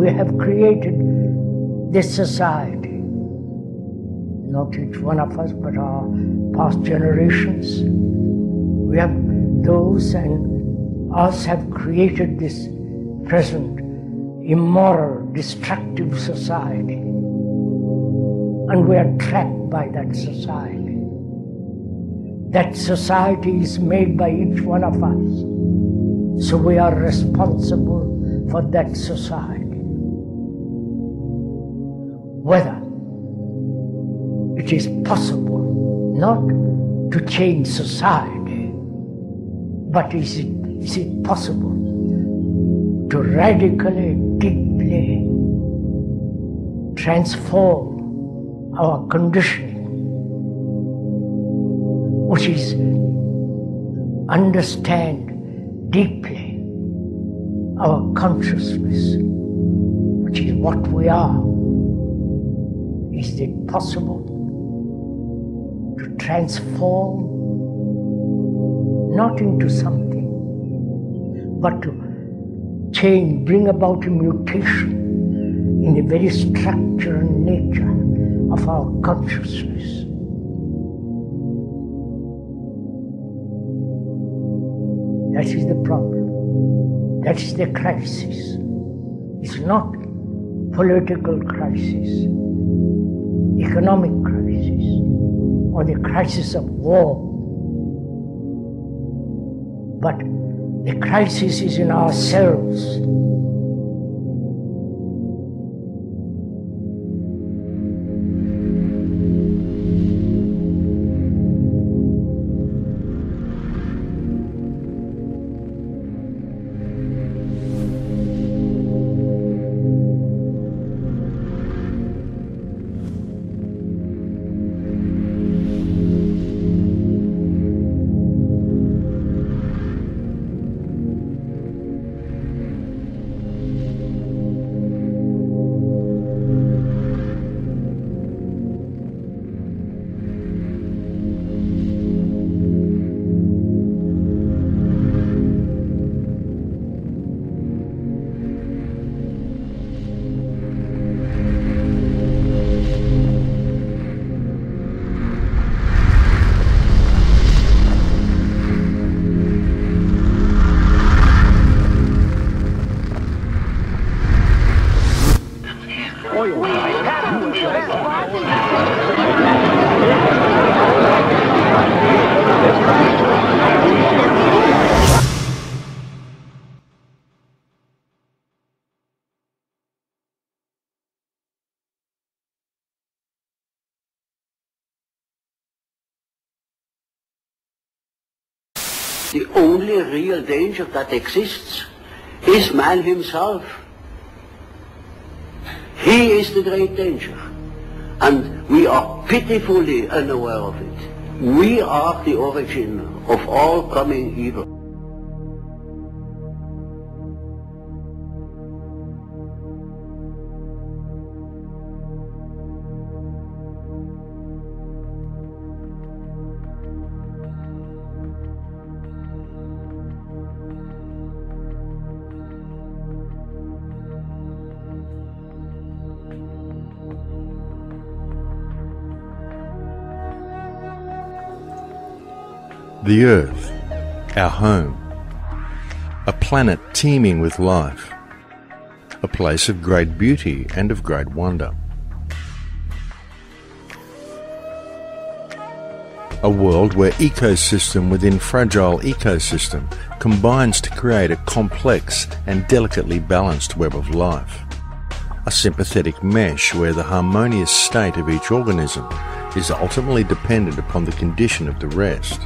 we have created this society. Not each one of us, but our past generations. We have those and us have created this present immoral, destructive society. And we are trapped by that society. That society is made by each one of us. So we are responsible for that society. Whether it is possible not to change society, but is it possible to radically, deeply transform our conditioning, which is understand deeply our consciousness, which is what we are. Is it possible to transform not into something, but to change, bring about a mutation in the very structure and nature of our consciousness? That is the problem. That is the crisis. It's not political crisis, economic crisis, or the crisis of war. But the crisis is in ourselves. The only real danger that exists is man himself. He is the great danger, and we are pitifully unaware of it. We are the origin of all coming evil. The Earth, our home, a planet teeming with life, a place of great beauty and of great wonder. A world where ecosystem within fragile ecosystem combines to create a complex and delicately balanced web of life. A sympathetic mesh where the harmonious state of each organism is ultimately dependent upon the condition of the rest.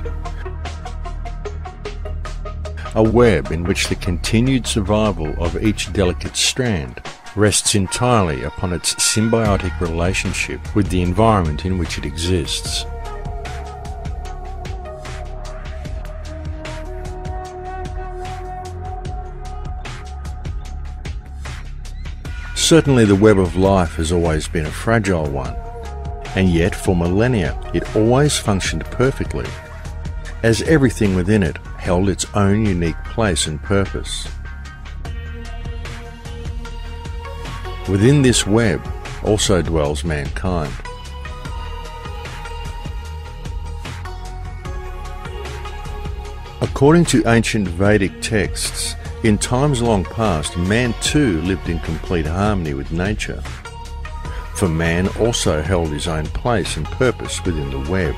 A web in which the continued survival of each delicate strand rests entirely upon its symbiotic relationship with the environment in which it exists. Certainly the web of life has always been a fragile one, and yet for millennia it always functioned perfectly, as everything within it held its own unique place and purpose. Within this web also dwells mankind. According to ancient Vedic texts, in times long past, man too lived in complete harmony with nature. For man also held his own place and purpose within the web.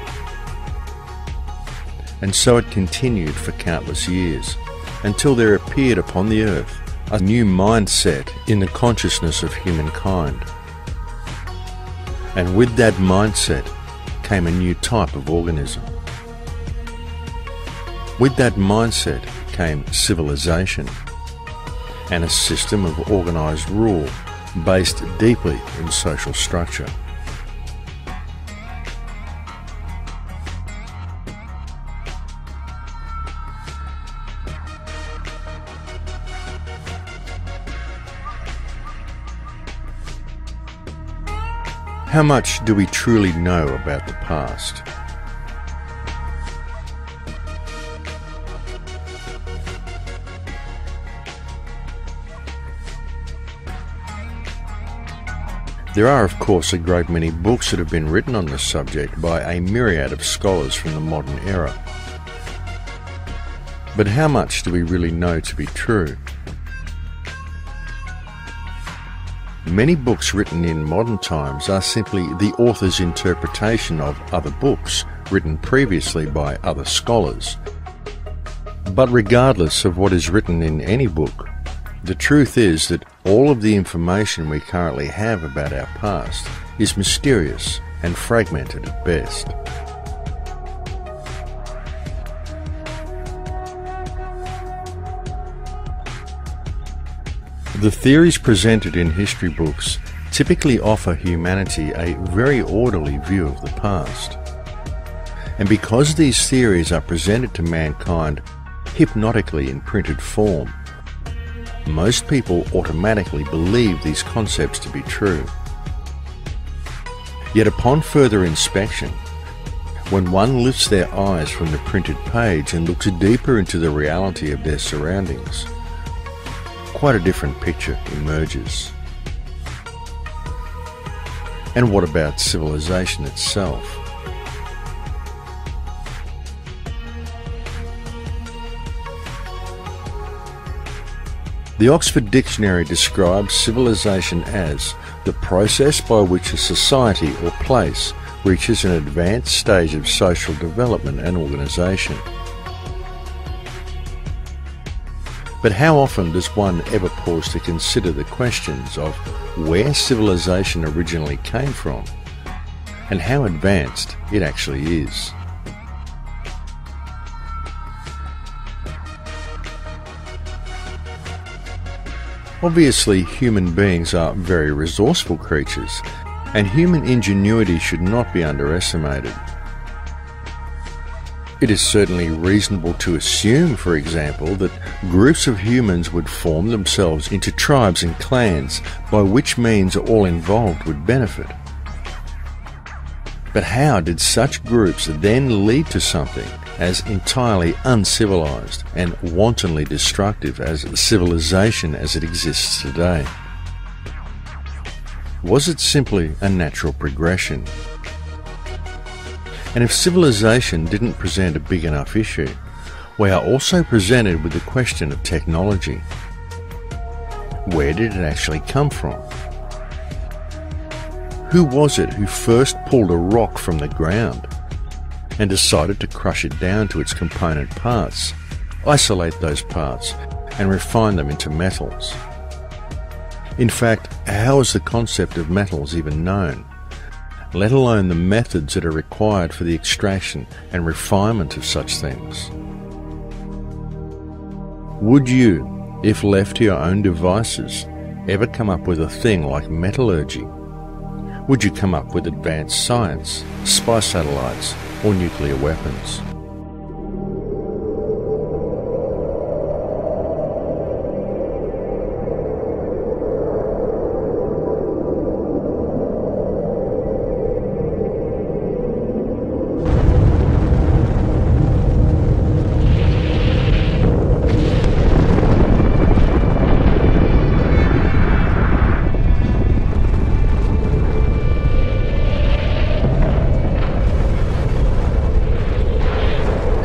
And so it continued for countless years, until there appeared upon the earth a new mindset in the consciousness of humankind. And with that mindset came a new type of organism. With that mindset came civilization and a system of organised rule based deeply in social structure. How much do we truly know about the past? There are, of course, a great many books that have been written on this subject by a myriad of scholars from the modern era. But how much do we really know to be true? Many books written in modern times are simply the author's interpretation of other books written previously by other scholars. But regardless of what is written in any book, the truth is that all of the information we currently have about our past is mysterious and fragmented at best. The theories presented in history books typically offer humanity a very orderly view of the past. And because these theories are presented to mankind hypnotically in printed form, most people automatically believe these concepts to be true. Yet upon further inspection, when one lifts their eyes from the printed page and looks deeper into the reality of their surroundings, quite a different picture emerges. And what about civilization itself? The Oxford Dictionary describes civilization as the process by which a society or place reaches an advanced stage of social development and organisation. But how often does one ever pause to consider the questions of where civilization originally came from and how advanced it actually is? Obviously, human beings are very resourceful creatures, and human ingenuity should not be underestimated. It is certainly reasonable to assume, for example, that groups of humans would form themselves into tribes and clans, by which means all involved would benefit. But how did such groups then lead to something as entirely uncivilized and wantonly destructive as civilization as it exists today? Was it simply a natural progression? And if civilization didn't present a big enough issue, we are also presented with the question of technology. Where did it actually come from? Who was it who first pulled a rock from the ground and decided to crush it down to its component parts, isolate those parts, and refine them into metals? In fact, how is the concept of metals even known, let alone the methods that are required for the extraction and refinement of such things? Would you, if left to your own devices, ever come up with a thing like metallurgy? Would you come up with advanced science, spy satellites, or nuclear weapons?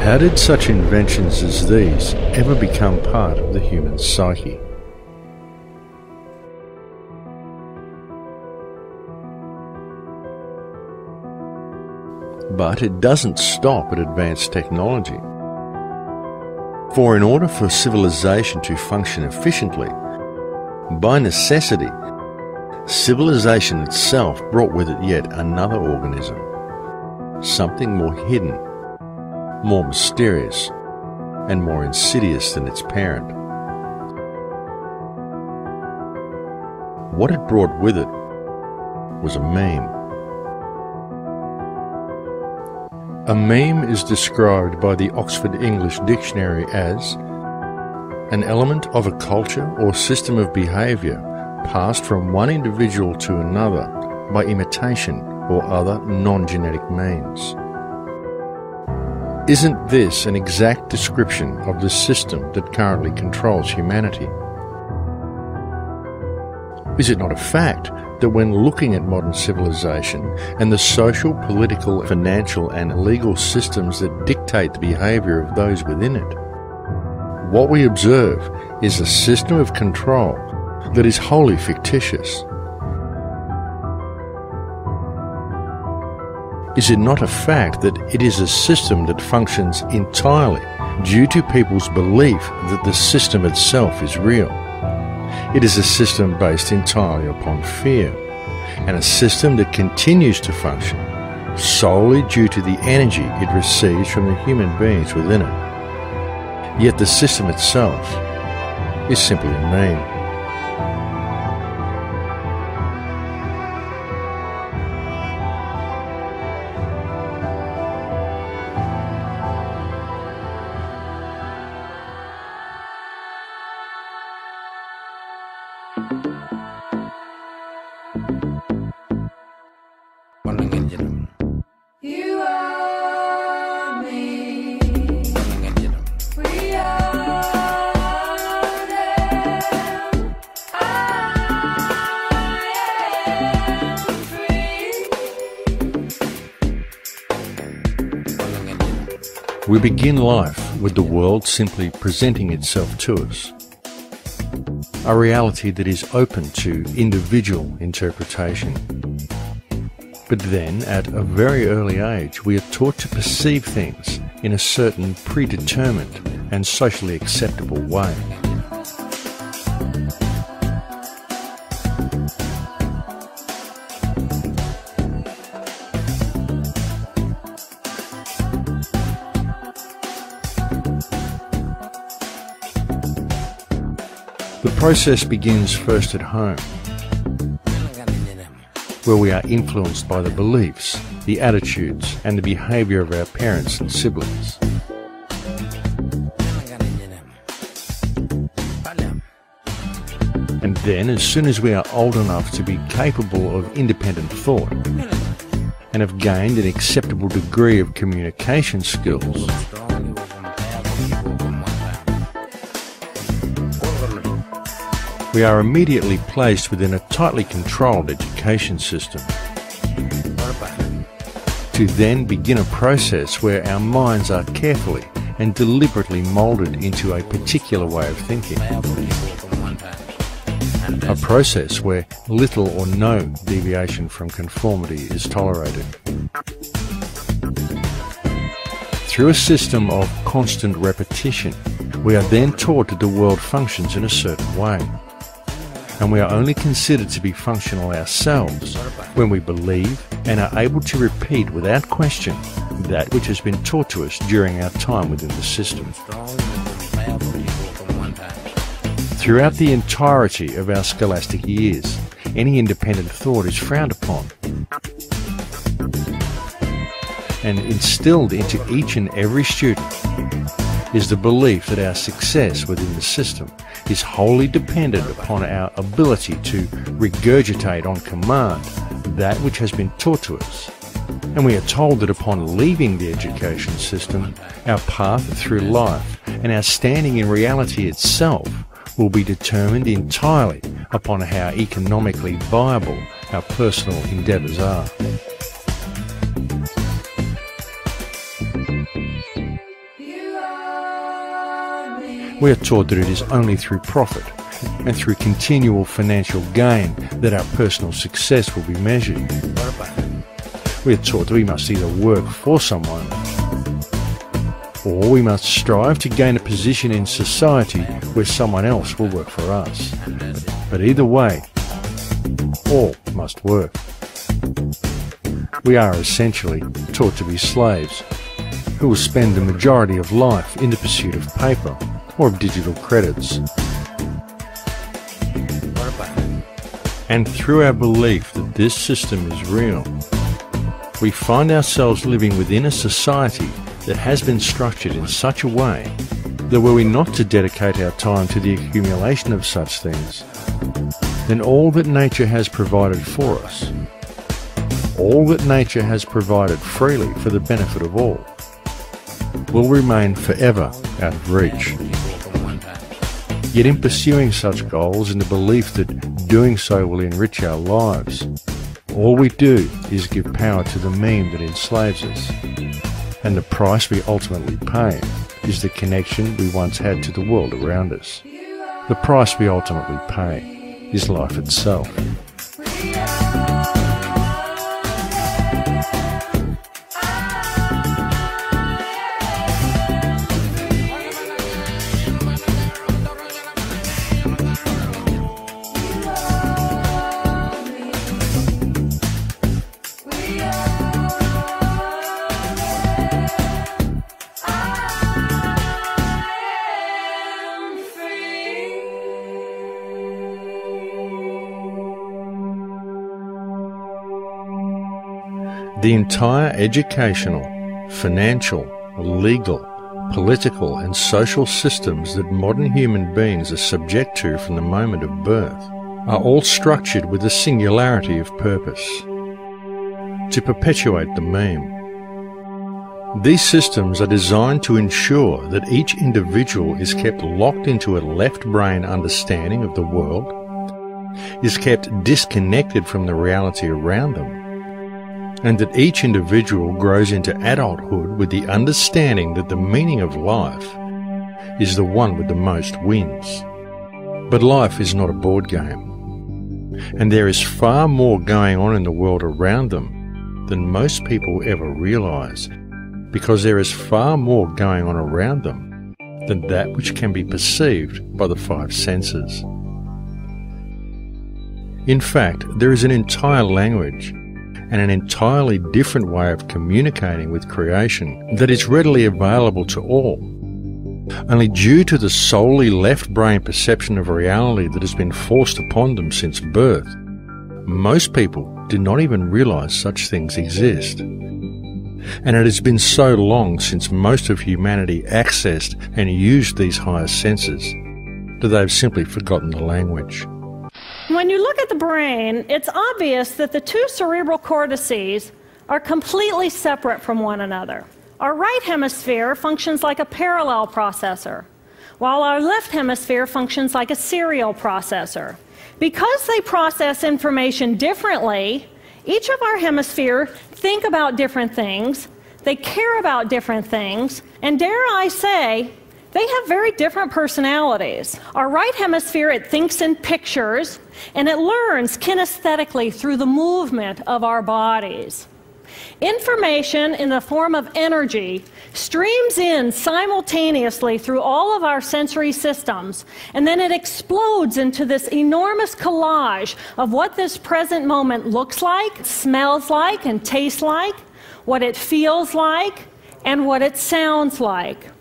How did such inventions as these ever become part of the human psyche? But it doesn't stop at advanced technology. For in order for civilization to function efficiently, by necessity, civilization itself brought with it yet another organism, something more hidden, more mysterious, and more insidious than its parent. What it brought with it was a meme. A meme is described by the Oxford English Dictionary as an element of a culture or system of behaviour passed from one individual to another by imitation or other non-genetic means. Isn't this an exact description of the system that currently controls humanity? Is it not a fact that when looking at modern civilization and the social, political, financial and legal systems that dictate the behaviour of those within it, what we observe is a system of control that is wholly fictitious? Is it not a fact that it is a system that functions entirely due to people's belief that the system itself is real? It is a system based entirely upon fear, and a system that continues to function solely due to the energy it receives from the human beings within it. Yet the system itself is simply a meme. You are me. We are them. I am free. We begin life with the world simply presenting itself to us, a reality that is open to individual interpretation. But then, at a very early age, we are taught to perceive things in a certain predetermined and socially acceptable way. The process begins first at home, where we are influenced by the beliefs, the attitudes, and the behaviour of our parents and siblings. And then, as soon as we are old enough to be capable of independent thought, and have gained an acceptable degree of communication skills, we are immediately placed within a tightly controlled education system, to then begin a process where our minds are carefully and deliberately moulded into a particular way of thinking. A process where little or no deviation from conformity is tolerated. Through a system of constant repetition, we are then taught that the world functions in a certain way, and we are only considered to be functional ourselves when we believe and are able to repeat without question that which has been taught to us during our time within the system. Throughout the entirety of our scholastic years, any independent thought is frowned upon, and instilled into each and every student is the belief that our success within the system is wholly dependent upon our ability to regurgitate on command that which has been taught to us. And we are told that upon leaving the education system, our path through life and our standing in reality itself will be determined entirely upon how economically viable our personal endeavours are. We are taught that it is only through profit and through continual financial gain that our personal success will be measured. We are taught that we must either work for someone or we must strive to gain a position in society where someone else will work for us. But either way, all must work. We are essentially taught to be slaves who will spend the majority of life in the pursuit of paper or of digital credits. And through our belief that this system is real, we find ourselves living within a society that has been structured in such a way that were we not to dedicate our time to the accumulation of such things, then all that nature has provided for us, all that nature has provided freely for the benefit of all, will remain forever out of reach. Yet in pursuing such goals in the belief that doing so will enrich our lives, all we do is give power to the meme that enslaves us. And the price we ultimately pay is the connection we once had to the world around us. The price we ultimately pay is life itself. The entire educational, financial, legal, political and social systems that modern human beings are subject to from the moment of birth are all structured with a singularity of purpose: to perpetuate the meme. These systems are designed to ensure that each individual is kept locked into a left brain understanding of the world, is kept disconnected from the reality around them, and that each individual grows into adulthood with the understanding that the meaning of life is the one with the most wins. But life is not a board game, and there is far more going on in the world around them than most people ever realise, because there is far more going on around them than that which can be perceived by the five senses. In fact, there is an entire language and an entirely different way of communicating with creation that is readily available to all. Only due to the solely left brain perception of reality that has been forced upon them since birth, most people do not even realise such things exist. And it has been so long since most of humanity accessed and used these higher senses that they have simply forgotten the language. When you look at the brain, it's obvious that the two cerebral cortices are completely separate from one another. Our right hemisphere functions like a parallel processor, while our left hemisphere functions like a serial processor. Because they process information differently, each of our hemispheres think about different things, they care about different things, and dare I say, they have very different personalities. Our right hemisphere, it thinks in pictures, and it learns kinesthetically through the movement of our bodies. Information in the form of energy streams in simultaneously through all of our sensory systems, and then it explodes into this enormous collage of what this present moment looks like, smells like, and tastes like, what it feels like, and what it sounds like.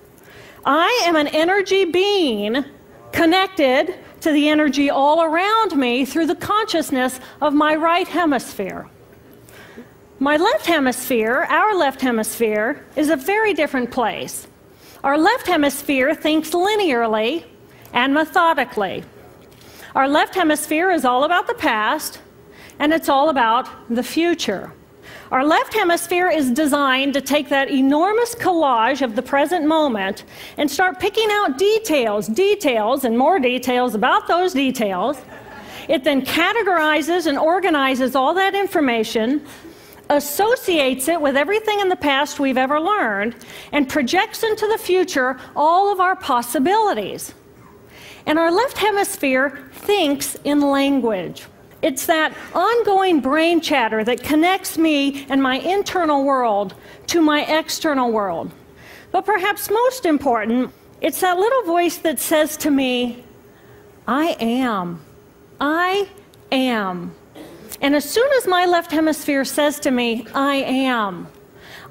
I am an energy being connected to the energy all around me through the consciousness of my right hemisphere. My left hemisphere, our left hemisphere, is a very different place. Our left hemisphere thinks linearly and methodically. Our left hemisphere is all about the past, and it's all about the future. Our left hemisphere is designed to take that enormous collage of the present moment and start picking out details, and more details about those details. It then categorizes and organizes all that information, associates it with everything in the past we've ever learned, and projects into the future all of our possibilities. And our left hemisphere thinks in language. It's that ongoing brain chatter that connects me and my internal world to my external world. But perhaps most important, it's that little voice that says to me, I am. I am. And as soon as my left hemisphere says to me, I am,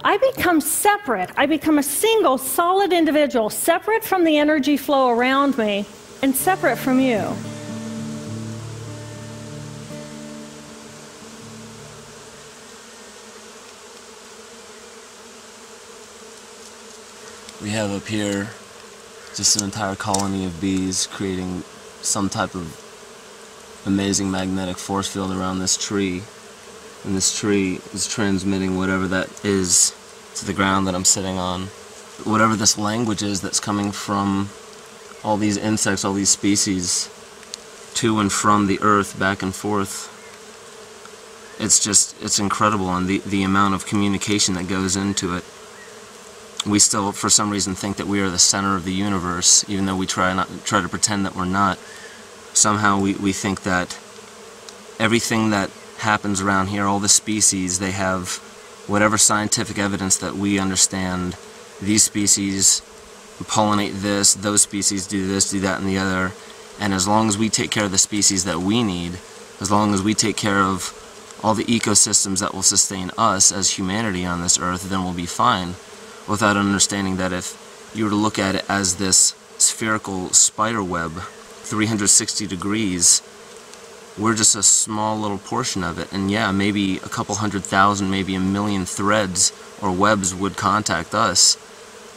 I become separate. I become a single, solid individual, separate from the energy flow around me and separate from you. We have up here just an entire colony of bees creating some type of amazing magnetic force field around this tree. And this tree is transmitting whatever that is to the ground that I'm sitting on. Whatever this language is that's coming from all these insects, all these species, to and from the earth, back and forth. It's incredible, and the amount of communication that goes into it. We still, for some reason, think that we are the center of the universe, even though we try to pretend that we're not. Somehow we think that everything that happens around here, all the species, they have whatever scientific evidence that we understand. These species pollinate this, those species do this, do that, and the other. And as long as we take care of the species that we need, as long as we take care of all the ecosystems that will sustain us as humanity on this earth, then we'll be fine. Without understanding that if you were to look at it as this spherical spider web, 360 degrees, we're just a small little portion of it. And yeah, maybe a couple 100,000, maybe 1 million threads or webs would contact us.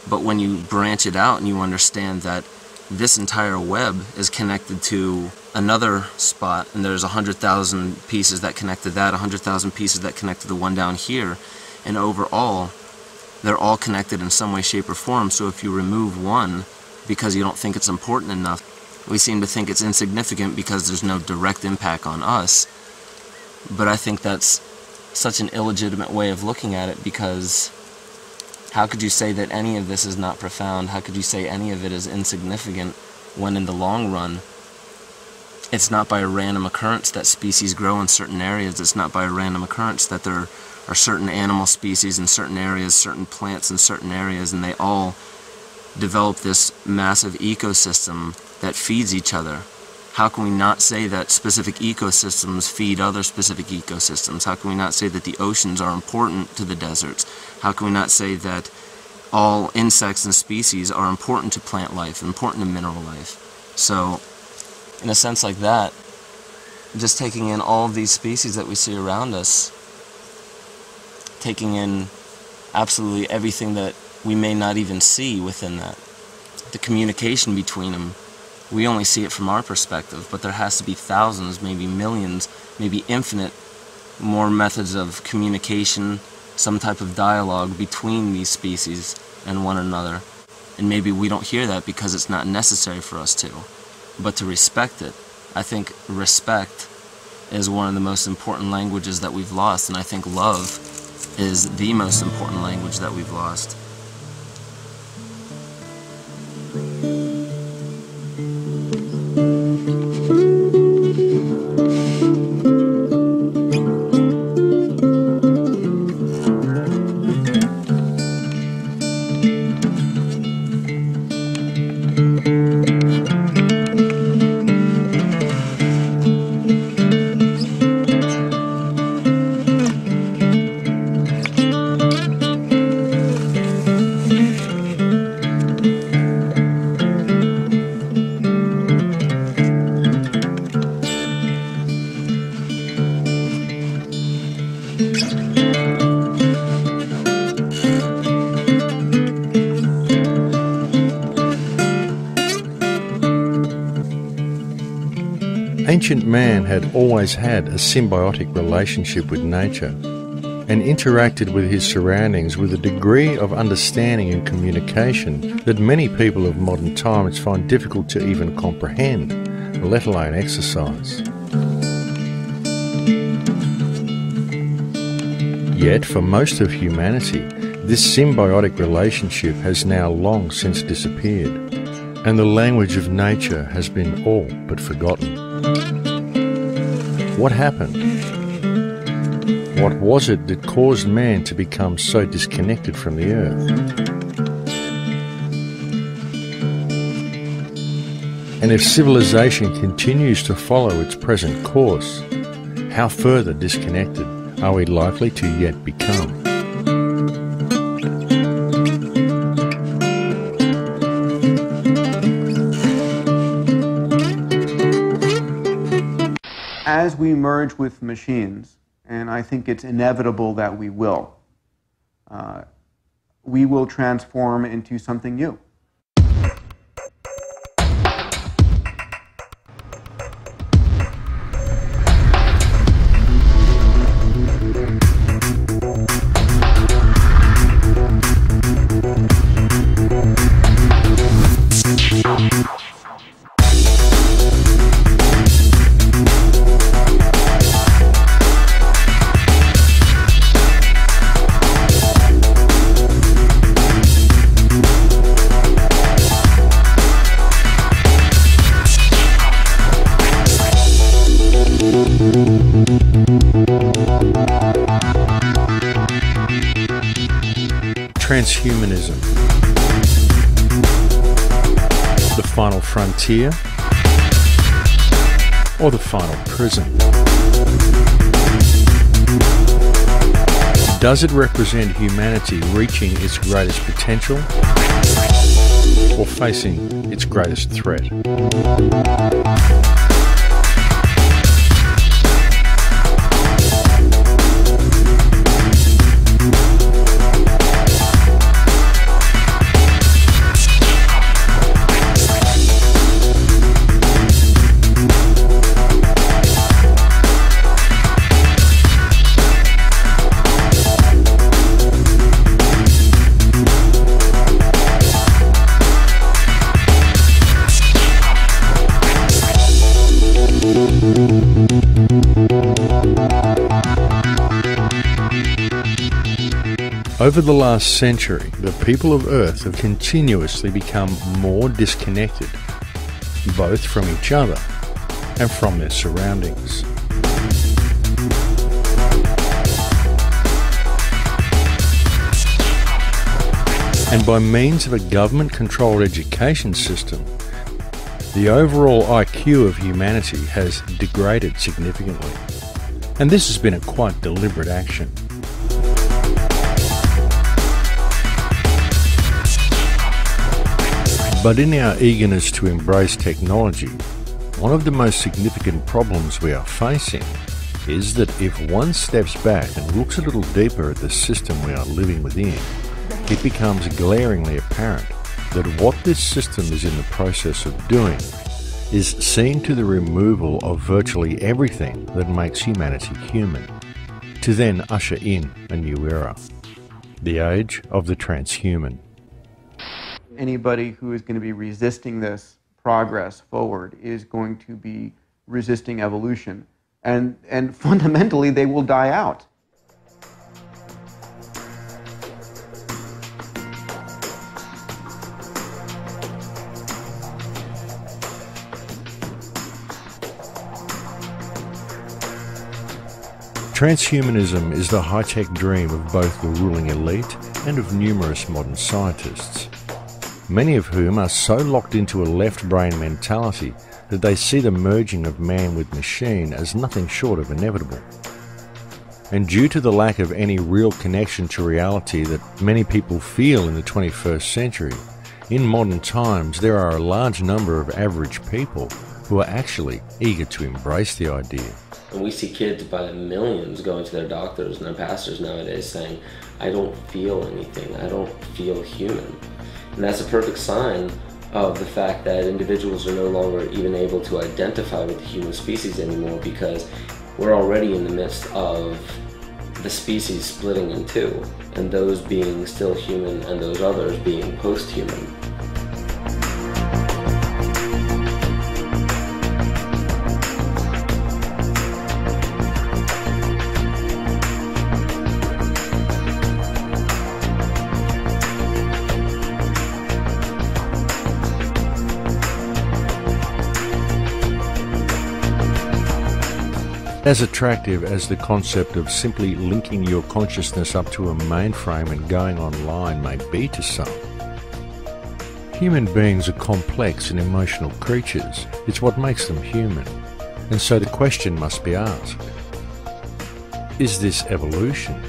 But when you branch it out and you understand that this entire web is connected to another spot, and there's 100,000 pieces that connect to that, 100,000 pieces that connect to the one down here, and overall, they're all connected in some way, shape, or form. So if you remove one because you don't think it's important enough, we seem to think it's insignificant because there's no direct impact on us. But I think that's such an illegitimate way of looking at it, because how could you say that any of this is not profound? How could you say any of it is insignificant when in the long run, it's not by a random occurrence that species grow in certain areas. It's not by a random occurrence that there are certain animal species in certain areas, certain plants in certain areas, and they all develop this massive ecosystem that feeds each other. How can we not say that specific ecosystems feed other specific ecosystems? How can we not say that the oceans are important to the deserts? How can we not say that all insects and species are important to plant life, important to mineral life? So, in a sense like that, just taking in all of these species that we see around us, taking in absolutely everything that we may not even see within that, the communication between them, we only see it from our perspective, but there has to be thousands, maybe millions, maybe infinite more methods of communication, some type of dialogue between these species and one another. And maybe we don't hear that because it's not necessary for us to. But to respect it, I think respect is one of the most important languages that we've lost, and I think love is the most important language that we've lost. Ancient man had always had a symbiotic relationship with nature and interacted with his surroundings with a degree of understanding and communication that many people of modern times find difficult to even comprehend, let alone exercise. Yet, for most of humanity, this symbiotic relationship has now long since disappeared. and the language of nature has been all but forgotten. What happened? What was it that caused man to become so disconnected from the earth? And if civilization continues to follow its present course, how further disconnected are we likely to yet become? As we merge with machines, and I think it's inevitable that we will transform into something new. Transhumanism. The final frontier or the final prison? Does it represent humanity reaching its greatest potential or facing its greatest threat? Over the last century, the people of Earth have continuously become more disconnected, both from each other and from their surroundings. And by means of a government-controlled education system, the overall IQ of humanity has degraded significantly. And this has been a quite deliberate action. But in our eagerness to embrace technology, one of the most significant problems we are facing is that if one steps back and looks a little deeper at the system we are living within, it becomes glaringly apparent that what this system is in the process of doing is seeing to the removal of virtually everything that makes humanity human, to then usher in a new era, the age of the transhuman. Anybody who is going to be resisting this progress forward is going to be resisting evolution, and fundamentally they will die out. Transhumanism is the high-tech dream of both the ruling elite and of numerous modern scientists, many of whom are so locked into a left-brain mentality that they see the merging of man with machine as nothing short of inevitable. And due to the lack of any real connection to reality that many people feel in the 21st century, in modern times there are a large number of average people who are actually eager to embrace the idea. And we see kids by the millions going to their doctors and their pastors nowadays saying, I don't feel anything, I don't feel human. And that's a perfect sign of the fact that individuals are no longer even able to identify with the human species anymore, because we're already in the midst of the species splitting in two, and those being still human and those others being post-human. As attractive as the concept of simply linking your consciousness up to a mainframe and going online may be to some, human beings are complex and emotional creatures. It's what makes them human. And so the question must be asked, is this evolution?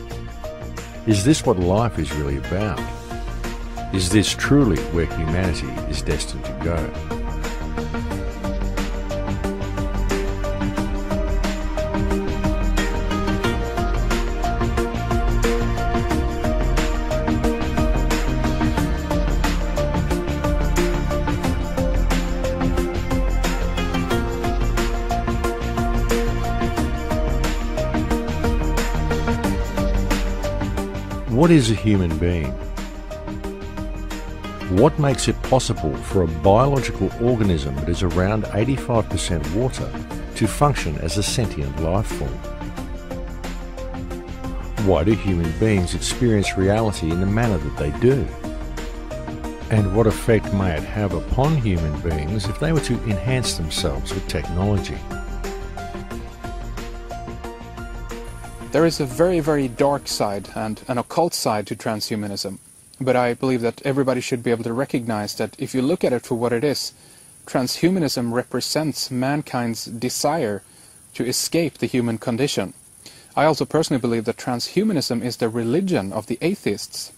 Is this what life is really about? Is this truly where humanity is destined to go? What is a human being? What makes it possible for a biological organism that is around 85% water to function as a sentient life form? Why do human beings experience reality in the manner that they do? And what effect may it have upon human beings if they were to enhance themselves with technology? There is a very, very dark side and an occult side to transhumanism, but I believe that everybody should be able to recognize that if you look at it for what it is, transhumanism represents mankind's desire to escape the human condition. I also personally believe that transhumanism is the religion of the atheists.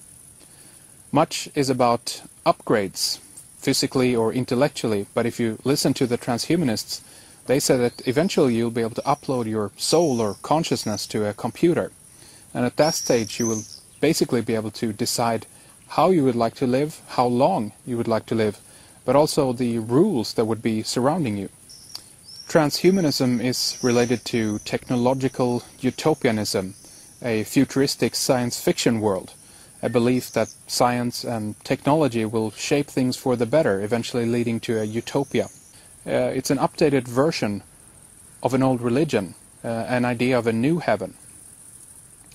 Much is about upgrades, physically or intellectually, but if you listen to the transhumanists, they say that eventually you'll be able to upload your soul or consciousness to a computer. And at that stage you will basically be able to decide how you would like to live, how long you would like to live, but also the rules that would be surrounding you. Transhumanism is related to technological utopianism, a futuristic science fiction world, a belief that science and technology will shape things for the better, eventually leading to a utopia. It's an updated version of an old religion, an idea of a new heaven.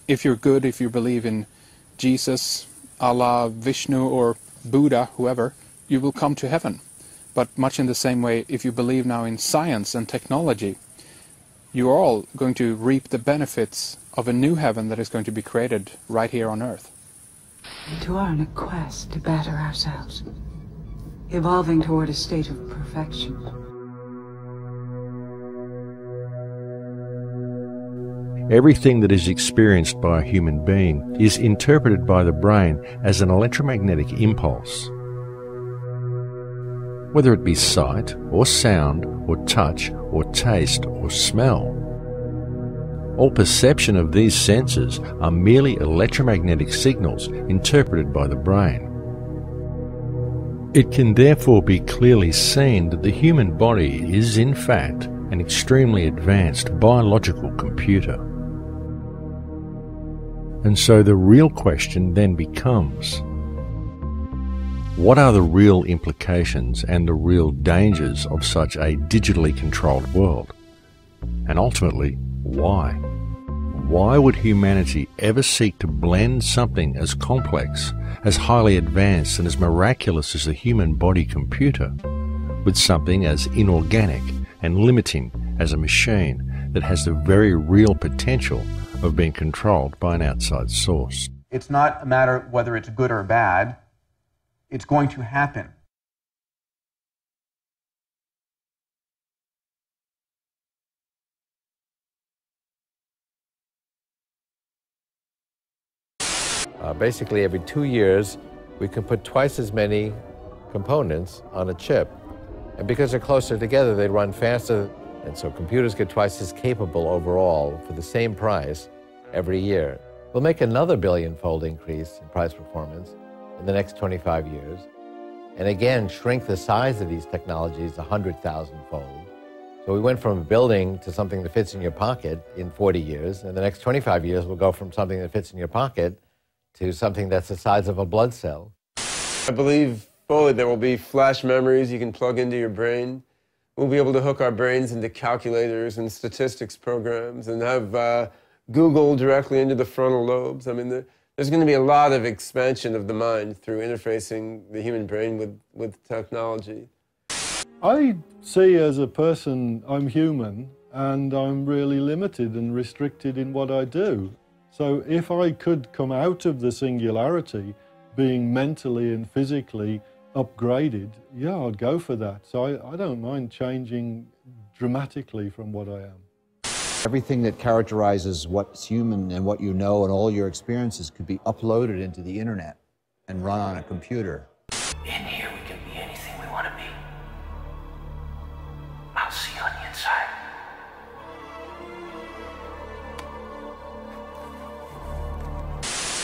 If you're good, if you believe in Jesus, Allah, Vishnu or Buddha, whoever, you will come to heaven. But much in the same way, if you believe now in science and technology, you are all going to reap the benefits of a new heaven that is going to be created right here on Earth. We are on a quest to better ourselves, evolving toward a state of perfection. Everything that is experienced by a human being is interpreted by the brain as an electromagnetic impulse. Whether it be sight, or sound, or touch, or taste, or smell. All perception of these senses are merely electromagnetic signals interpreted by the brain. It can therefore be clearly seen that the human body is in fact an extremely advanced biological computer. And so the real question then becomes, what are the real implications and the real dangers of such a digitally controlled world? And ultimately, why? Why would humanity ever seek to blend something as complex, as highly advanced and as miraculous as the human body computer with something as inorganic and limiting as a machine that has the very real potential of being controlled by an outside source? It's not a matter of whether it's good or bad. It's going to happen. Basically, every 2 years, we can put twice as many components on a chip. And because they're closer together, they run faster. And so computers get twice as capable overall for the same price every year. We'll make another billion-fold increase in price performance in the next 25 years. And again, shrink the size of these technologies 100,000-fold. So we went from a building to something that fits in your pocket in 40 years. And the next 25 years, we'll go from something that fits in your pocket to something that's the size of a blood cell. I believe fully there will be flash memories you can plug into your brain. We'll be able to hook our brains into calculators and statistics programs and have Google directly into the frontal lobes. I mean, there's going to be a lot of expansion of the mind through interfacing the human brain with technology. I see as a person, I'm human, and I'm really limited and restricted in what I do. So if I could come out of the singularity being mentally and physically upgraded, yeah, I'd go for that. So I don't mind changing dramatically from what I am. Everything that characterizes what's human and what you know and all your experiences could be uploaded into the internet and run on a computer. In here we can be anything we want to be. I'll see you on the inside.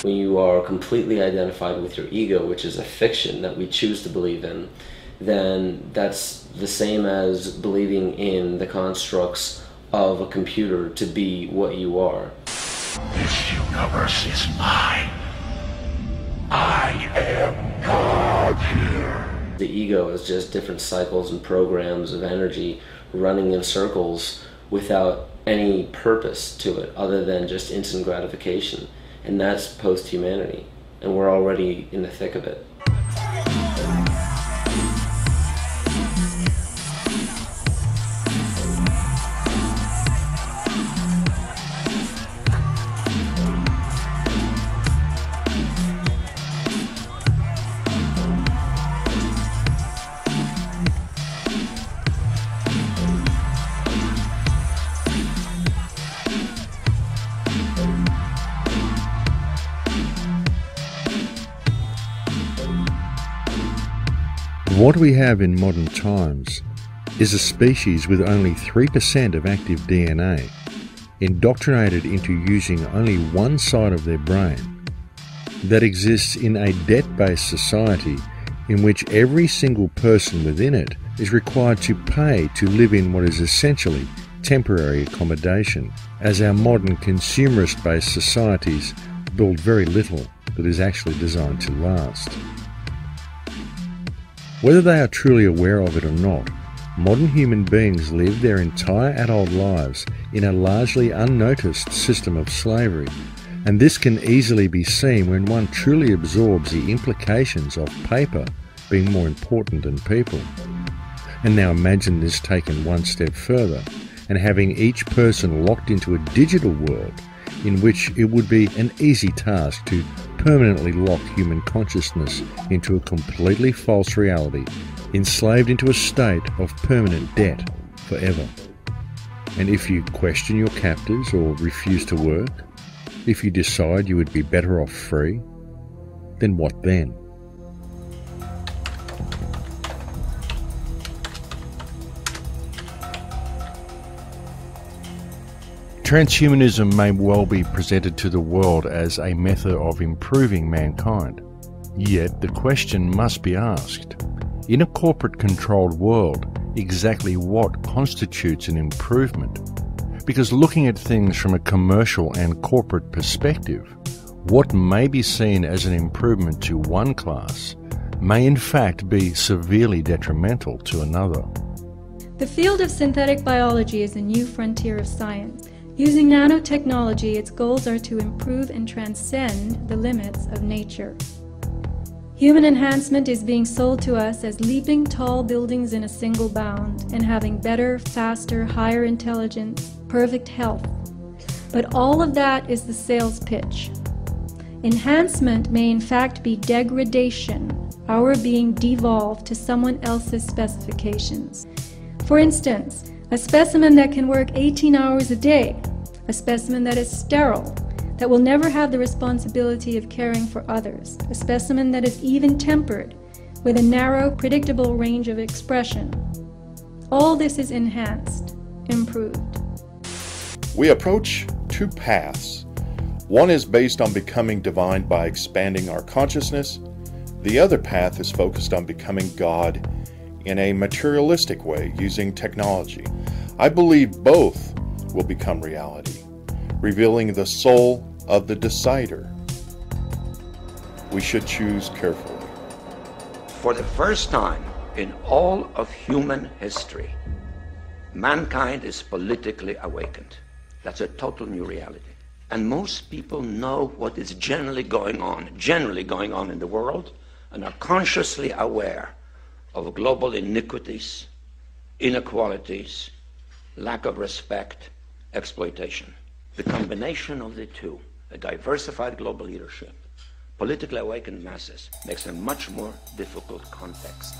When you are completely identified with your ego, which is a fiction that we choose to believe in, then that's the same as believing in the constructs of a computer to be what you are. This universe is mine. I am God here. The ego is just different cycles and programs of energy running in circles without any purpose to it other than just instant gratification. And that's post-humanity. And we're already in the thick of it. What we have in modern times is a species with only 3% of active DNA, indoctrinated into using only one side of their brain, that exists in a debt-based society in which every single person within it is required to pay to live in what is essentially temporary accommodation, as our modern consumerist-based societies build very little that is actually designed to last. Whether they are truly aware of it or not, modern human beings live their entire adult lives in a largely unnoticed system of slavery, and this can easily be seen when one truly absorbs the implications of paper being more important than people. And now imagine this taken one step further, and having each person locked into a digital world in which it would be an easy task to permanently lock human consciousness into a completely false reality, enslaved into a state of permanent debt forever. And if you question your captors or refuse to work, if you decide you would be better off free, then what then? Transhumanism may well be presented to the world as a method of improving mankind. Yet the question must be asked, in a corporate-controlled world, exactly what constitutes an improvement? Because looking at things from a commercial and corporate perspective, what may be seen as an improvement to one class may in fact be severely detrimental to another. The field of synthetic biology is a new frontier of science. Using nanotechnology, its goals are to improve and transcend the limits of nature. Human enhancement is being sold to us as leaping tall buildings in a single bound and having better, faster, higher intelligence, perfect health. But all of that is the sales pitch. Enhancement may in fact be degradation, our being devolved to someone else's specifications. For instance, a specimen that can work 18 hours a day, a specimen that is sterile, that will never have the responsibility of caring for others, a specimen that is even-tempered, with a narrow, predictable range of expression. All this is enhanced, improved. We approach two paths. One is based on becoming divine by expanding our consciousness. The other path is focused on becoming God in a materialistic way using technology. I believe both will become reality, revealing the soul of the decider. We should choose carefully. For the first time in all of human history, mankind is politically awakened. That's a total new reality. And most people know what is generally going on in the world, and are consciously aware of global iniquities, inequalities, lack of respect, exploitation. The combination of the two, a diversified global leadership, politically awakened masses, makes a much more difficult context.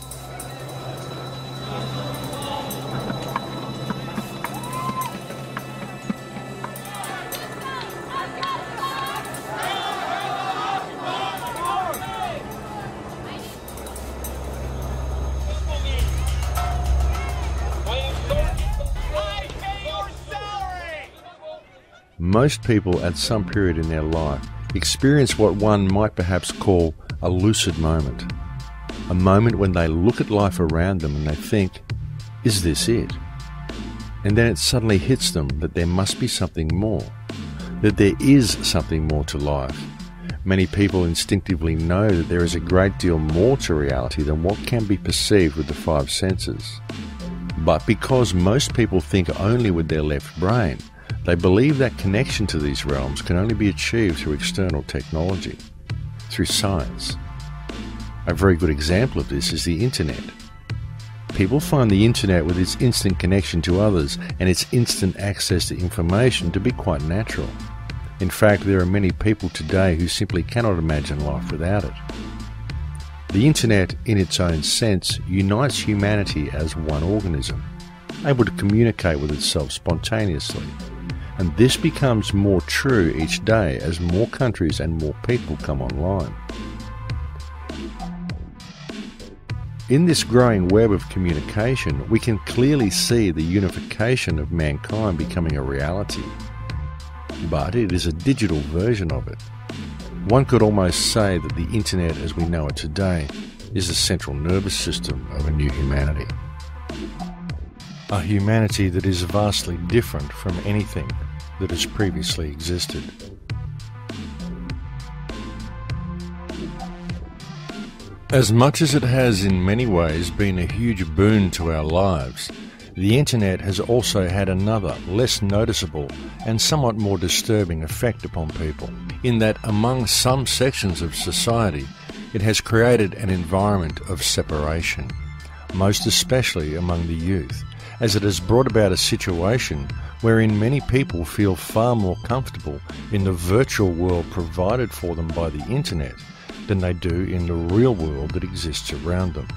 Most people at some period in their life experience what one might perhaps call a lucid moment. A moment when they look at life around them and they think, is this it? And then it suddenly hits them that there must be something more, that there is something more to life. Many people instinctively know that there is a great deal more to reality than what can be perceived with the five senses. But because most people think only with their left brain, they believe that connection to these realms can only be achieved through external technology, through science. A very good example of this is the internet. People find the internet with its instant connection to others and its instant access to information to be quite natural. In fact, there are many people today who simply cannot imagine life without it. The internet, in its own sense, unites humanity as one organism, able to communicate with itself spontaneously. And this becomes more true each day as more countries and more people come online. In this growing web of communication, we can clearly see the unification of mankind becoming a reality. But it is a digital version of it. One could almost say that the internet as we know it today is the central nervous system of a new humanity. A humanity that is vastly different from anything that has previously existed. As much as it has in many ways been a huge boon to our lives, the internet has also had another, less noticeable and somewhat more disturbing effect upon people, in that among some sections of society it has created an environment of separation, most especially among the youth, as it has brought about a situation wherein many people feel far more comfortable in the virtual world provided for them by the internet than they do in the real world that exists around them.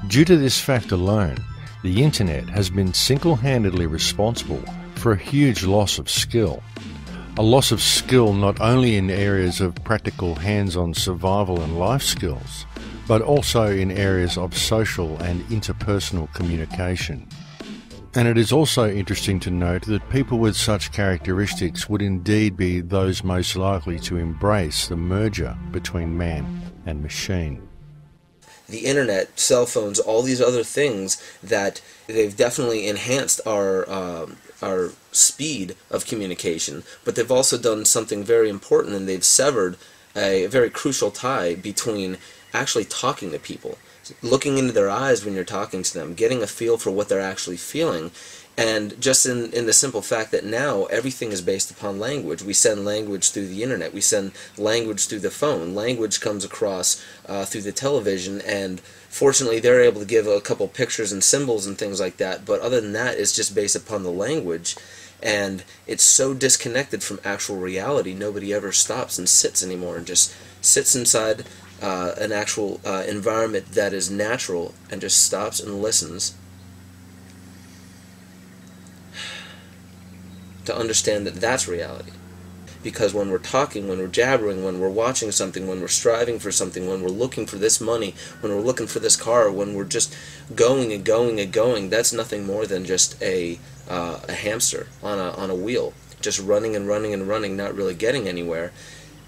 Due to this fact alone, the internet has been single-handedly responsible for a huge loss of skill. A loss of skill not only in areas of practical hands-on survival and life skills, but also in areas of social and interpersonal communication. And it is also interesting to note that people with such characteristics would indeed be those most likely to embrace the merger between man and machine. The internet, cell phones, all these other things that they've definitely enhanced our speed of communication, but they've also done something very important, and they've severed a very crucial tie between actually talking to people, looking into their eyes when you're talking to them, getting a feel for what they're actually feeling, and just in the simple fact that now everything is based upon language. We send language through the internet, we send language through the phone, language comes across through the television, and fortunately they're able to give a couple pictures and symbols and things like that, but other than that it's just based upon the language, and it's so disconnected from actual reality. Nobody ever stops and sits anymore and just sits inside an actual environment that is natural and just stops and listens to understand that that's reality. Because when we're talking, when we're jabbering, when we're watching something, when we're striving for something, when we're looking for this money, when we're looking for this car, when we're just going and going and going, that's nothing more than just a hamster on a wheel, just running and running and running, not really getting anywhere.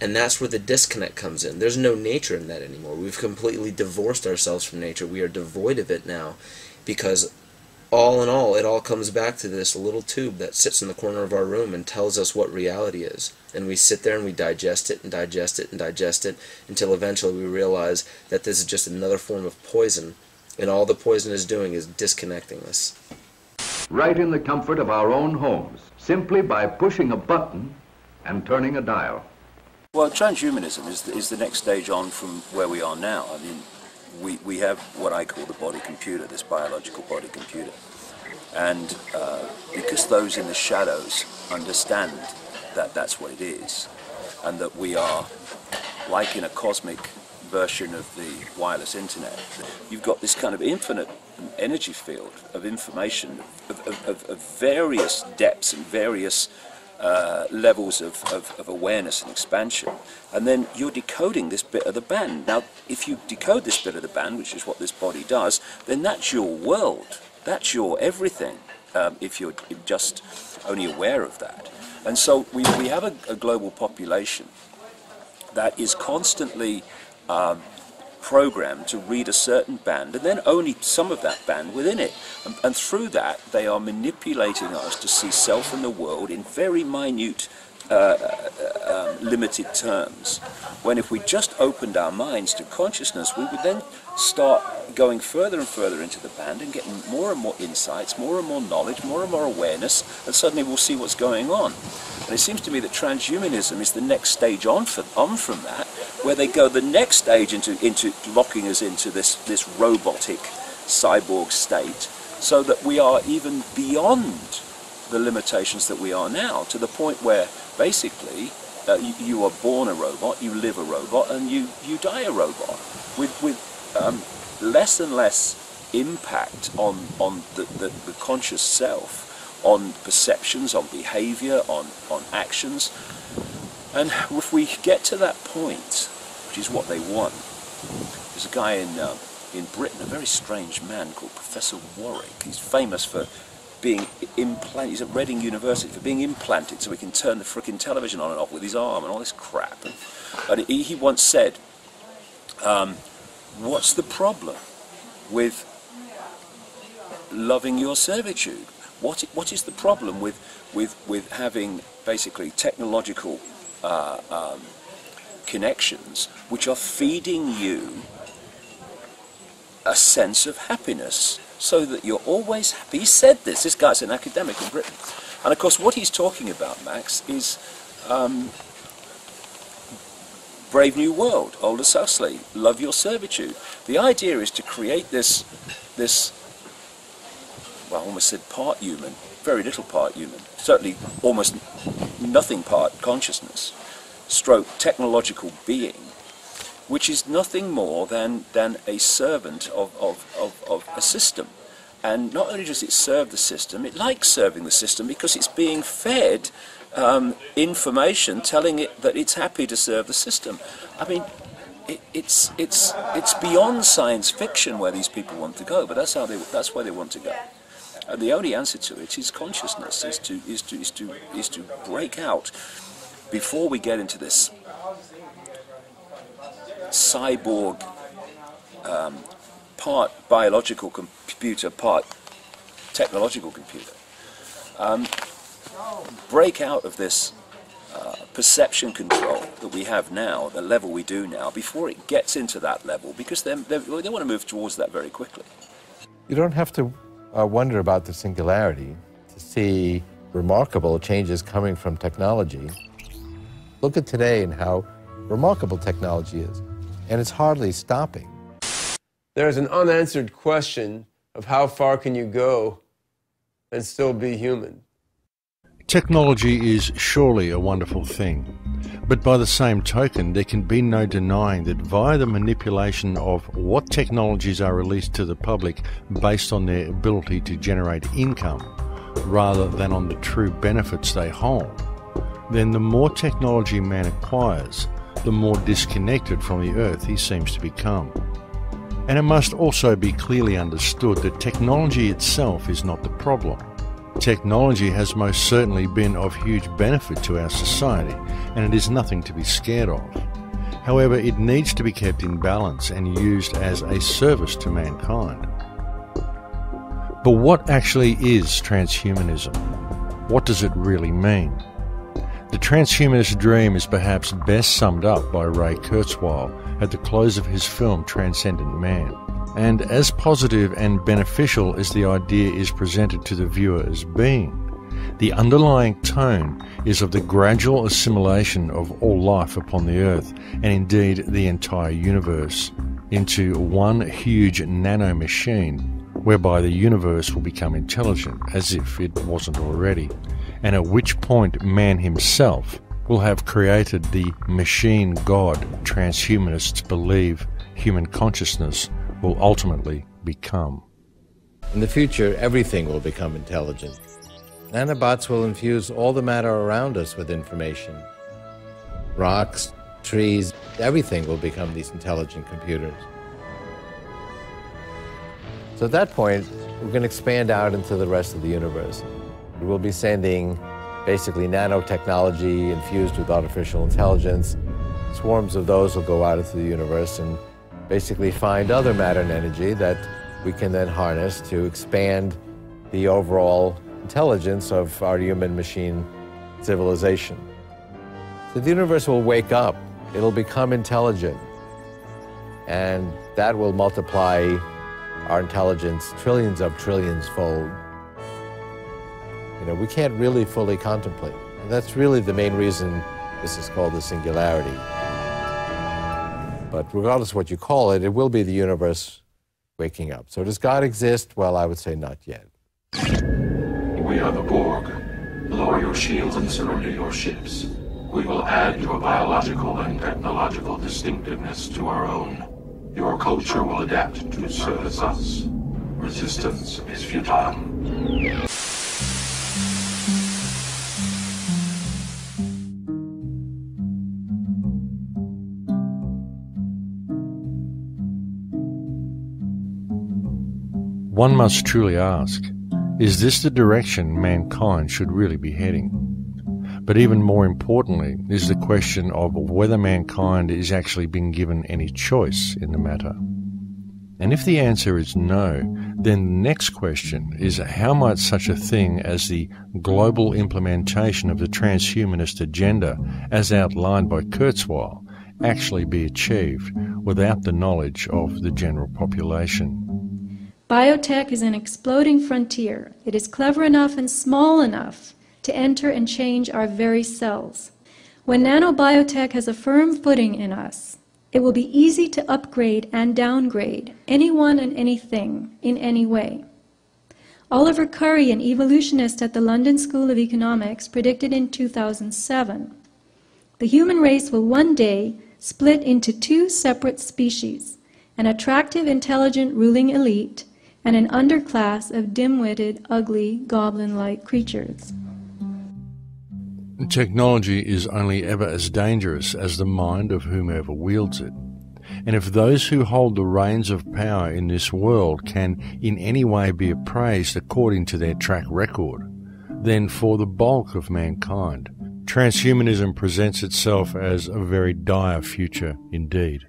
And that's where the disconnect comes in. There's no nature in that anymore. We've completely divorced ourselves from nature. We are devoid of it now, because all in all, it all comes back to this little tube that sits in the corner of our room and tells us what reality is. And we sit there and we digest it and digest it and digest it until eventually we realize that this is just another form of poison, and all the poison is doing is disconnecting us. Right in the comfort of our own homes, simply by pushing a button and turning a dial. Well, transhumanism is the next stage on from where we are now. I mean, we have what I call the body computer, this biological body computer. And because those in the shadows understand that that's what it is, and that we are like in a cosmic version of the wireless internet, you've got this kind of infinite energy field of information of various depths and various levels of awareness and expansion, and then you're decoding this bit of the band. Now, if you decode this bit of the band, which is what this body does, then that's your world, that's your everything, if you're just only aware of that. And so we have a global population that is constantly programmed to read a certain band, and then only some of that band within it. And through that, they are manipulating us to see self and the world in very minute, limited terms. When if we just opened our minds to consciousness, we would then start going further and further into the band and getting more and more insights, more and more knowledge, more and more awareness, and suddenly we'll see what's going on. And it seems to me that transhumanism is the next stage on from that, where they go the next stage into locking us into this robotic cyborg state, so that we are even beyond the limitations that we are now, to the point where basically you are born a robot, you live a robot, and you die a robot, with less and less impact on the conscious self, on perceptions, on behavior, on actions. And if we get to that point, which is what they want, there's a guy in Britain, a very strange man called Professor Warwick. He's famous for being implanted, he's at Reading University, for being implanted so he can turn the frickin' television on and off with his arm and all this crap. And he once said, what's the problem with loving your servitude? What is the problem with having basically technological connections which are feeding you a sense of happiness, so that you're always happy? He said this guy's an academic in Britain. And of course what he's talking about, Max, is Brave New World, Aldous Huxley, love your servitude. The idea is to create this well, I almost said part human, very little part human, certainly almost nothing part consciousness, stroke technological being, which is nothing more than a servant of a system. And not only does it serve the system, it likes serving the system because it's being fed information telling it that it's happy to serve the system. I mean, it's beyond science fiction where these people want to go, but that's where they want to go. And the only answer to it is consciousness, is to break out before we get into this cyborg, part biological computer, part technological computer. Break out of this perception control that we have now, the level we do now, before it gets into that level, because they want to move towards that very quickly. You don't have to wonder about the singularity to see remarkable changes coming from technology. Look at today and how remarkable technology is, and it's hardly stopping. There's an unanswered question of how far can you go and still be human? Technology is surely a wonderful thing, but by the same token, there can be no denying that via the manipulation of what technologies are released to the public based on their ability to generate income, rather than on the true benefits they hold, then the more technology man acquires, the more disconnected from the earth he seems to become. And it must also be clearly understood that technology itself is not the problem. Technology has most certainly been of huge benefit to our society, and it is nothing to be scared of. However, it needs to be kept in balance and used as a service to mankind. But what actually is transhumanism? What does it really mean? The transhumanist dream is perhaps best summed up by Ray Kurzweil at the close of his film Transcendent Man. And as positive and beneficial as the idea is presented to the viewer as being, the underlying tone is of the gradual assimilation of all life upon the earth, and indeed the entire universe, into one huge nano-machine, whereby the universe will become intelligent, as if it wasn't already, and at which point man himself will have created the machine god transhumanists believe human consciousness will ultimately become. In the future, everything will become intelligent. Nanobots will infuse all the matter around us with information. Rocks, trees, everything will become these intelligent computers. So at that point, we're going to expand out into the rest of the universe. We'll be sending basically nanotechnology infused with artificial intelligence. Swarms of those will go out into the universe and basically find other matter and energy that we can then harness to expand the overall intelligence of our human-machine civilization. So the universe will wake up. It'll become intelligent. And that will multiply our intelligence trillions of trillions fold. You know, we can't really fully contemplate. And that's really the main reason this is called the singularity. But regardless of what you call it, it will be the universe waking up. So does God exist? Well, I would say not yet. We are the Borg. Lower your shields and surrender your ships. We will add your biological and technological distinctiveness to our own. Your culture will adapt to service us. Resistance is futile. One must truly ask, is this the direction mankind should really be heading? But even more importantly is the question of whether mankind is actually being given any choice in the matter. And if the answer is no, then the next question is how might such a thing as the global implementation of the transhumanist agenda as outlined by Kurzweil actually be achieved without the knowledge of the general population? Biotech is an exploding frontier. It is clever enough and small enough to enter and change our very cells. When nanobiotech has a firm footing in us, it will be easy to upgrade and downgrade anyone and anything in any way. Oliver Curry, an evolutionist at the London School of Economics, predicted in 2007, the human race will one day split into two separate species, an attractive, intelligent ruling elite and an underclass of dim-witted, ugly, goblin-like creatures. Technology is only ever as dangerous as the mind of whomever wields it. And if those who hold the reins of power in this world can in any way be appraised according to their track record, then for the bulk of mankind, transhumanism presents itself as a very dire future indeed.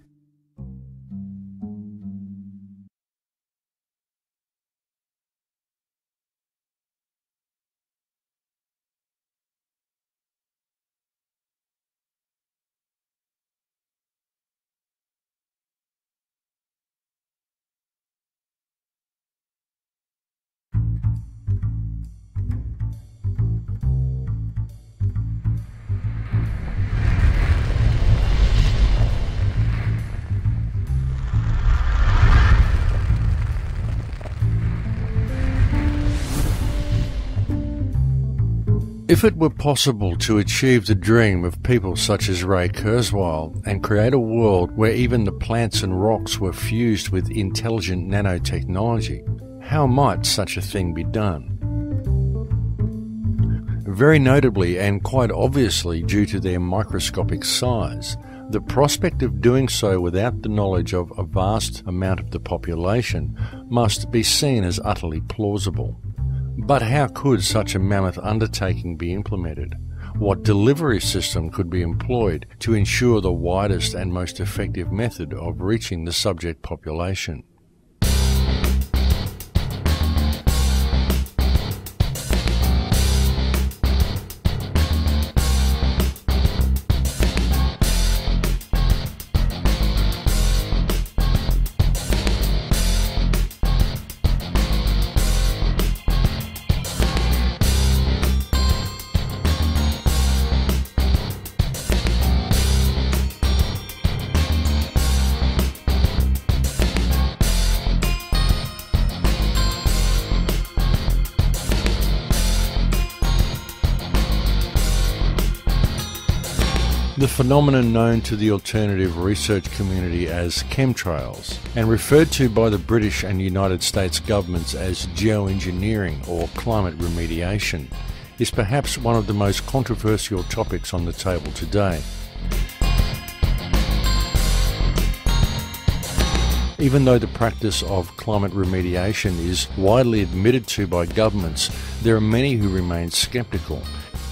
If it were possible to achieve the dream of people such as Ray Kurzweil and create a world where even the plants and rocks were fused with intelligent nanotechnology, how might such a thing be done? Very notably and quite obviously due to their microscopic size, the prospect of doing so without the knowledge of a vast amount of the population must be seen as utterly plausible. But how could such a mammoth undertaking be implemented? What delivery system could be employed to ensure the widest and most effective method of reaching the subject population? The phenomenon known to the alternative research community as chemtrails, and referred to by the British and United States governments as geoengineering or climate remediation, is perhaps one of the most controversial topics on the table today. Even though the practice of climate remediation is widely admitted to by governments, there are many who remain sceptical.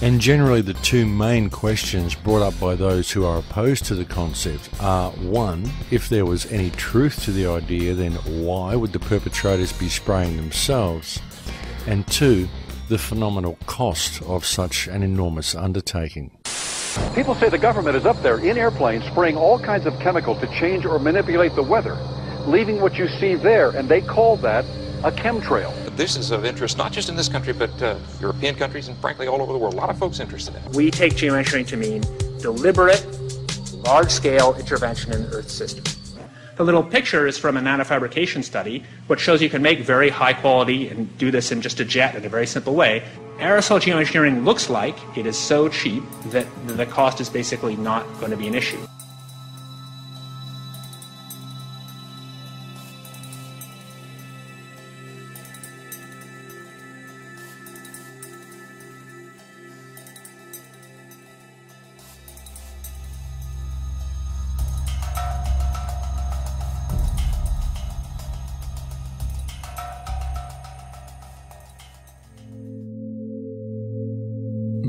And generally the two main questions brought up by those who are opposed to the concept are, one, if there was any truth to the idea, then why would the perpetrators be spraying themselves? And two, the phenomenal cost of such an enormous undertaking. People say the government is up there in airplanes spraying all kinds of chemicals to change or manipulate the weather, leaving what you see there, and they call that a chemtrail. This is of interest not just in this country, but European countries and frankly all over the world. A lot of folks interested in it. We take geoengineering to mean deliberate, large-scale intervention in the Earth's system. The little picture is from a nanofabrication study, which shows you can make very high quality and do this in just a jet in a very simple way. Aerosol geoengineering looks like it is so cheap that the cost is basically not going to be an issue.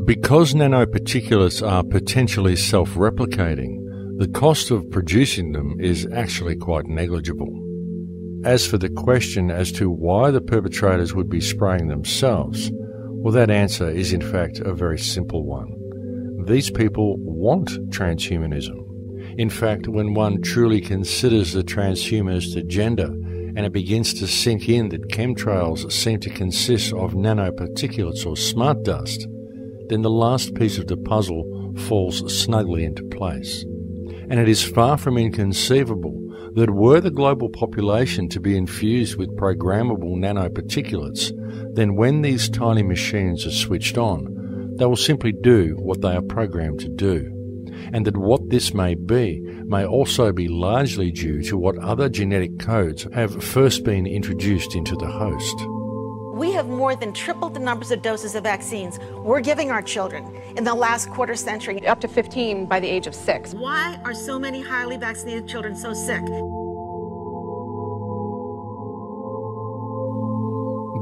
Because nanoparticulates are potentially self-replicating, the cost of producing them is actually quite negligible. As for the question as to why the perpetrators would be spraying themselves, well, that answer is in fact a very simple one. These people want transhumanism. In fact, when one truly considers the transhumanist agenda and it begins to sink in that chemtrails seem to consist of nanoparticulates or smart dust, then the last piece of the puzzle falls snugly into place. And it is far from inconceivable that were the global population to be infused with programmable nanoparticulates, then when these tiny machines are switched on, they will simply do what they are programmed to do. And that what this may be may also be largely due to what other genetic codes have first been introduced into the host. We have more than tripled the numbers of doses of vaccines we're giving our children in the last quarter century. Up to 15 by the age of 6. Why are so many highly vaccinated children so sick?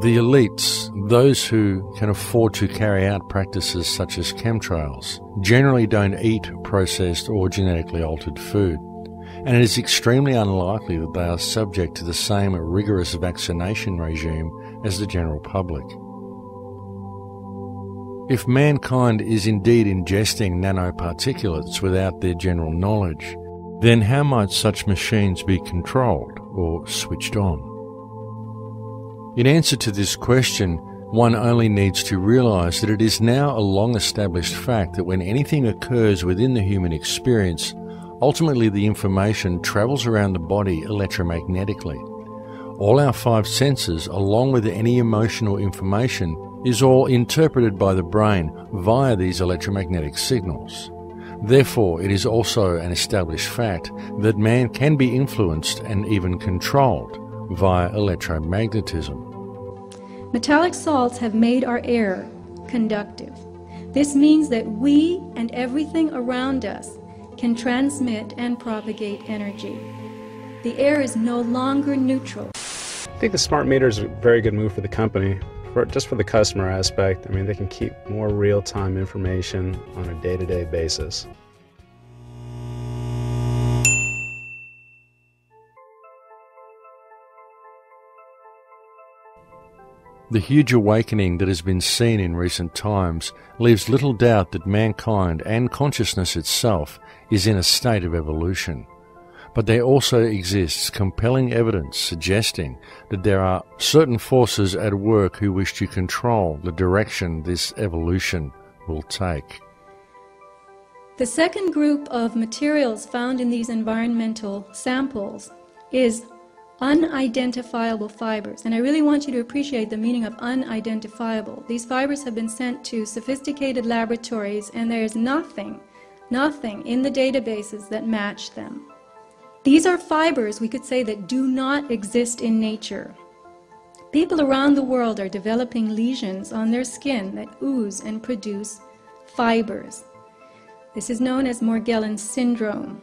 The elites, those who can afford to carry out practices such as chemtrails, generally don't eat processed or genetically altered food. And it is extremely unlikely that they are subject to the same rigorous vaccination regime as the general public. If mankind is indeed ingesting nanoparticulates without their general knowledge, then how might such machines be controlled or switched on? In answer to this question, one only needs to realize that it is now a long-established fact that when anything occurs within the human experience, ultimately the information travels around the body electromagnetically. All our 5 senses, along with any emotional information, is all interpreted by the brain via these electromagnetic signals. Therefore, it is also an established fact that man can be influenced and even controlled via electromagnetism. Metallic salts have made our air conductive. This means that we and everything around us can transmit and propagate energy. The air is no longer neutral. I think the smart meter is a very good move for the company, just for the customer aspect. I mean, they can keep more real-time information on a day-to-day basis. The huge awakening that has been seen in recent times leaves little doubt that mankind and consciousness itself is in a state of evolution. But there also exists compelling evidence suggesting that there are certain forces at work who wish to control the direction this evolution will take. The second group of materials found in these environmental samples is unidentifiable fibers. And I really want you to appreciate the meaning of unidentifiable. These fibers have been sent to sophisticated laboratories, and there is nothing nothing in the databases that match them. These are fibers, we could say, that do not exist in nature. People around the world are developing lesions on their skin that ooze and produce fibers. This is known as Morgellons syndrome.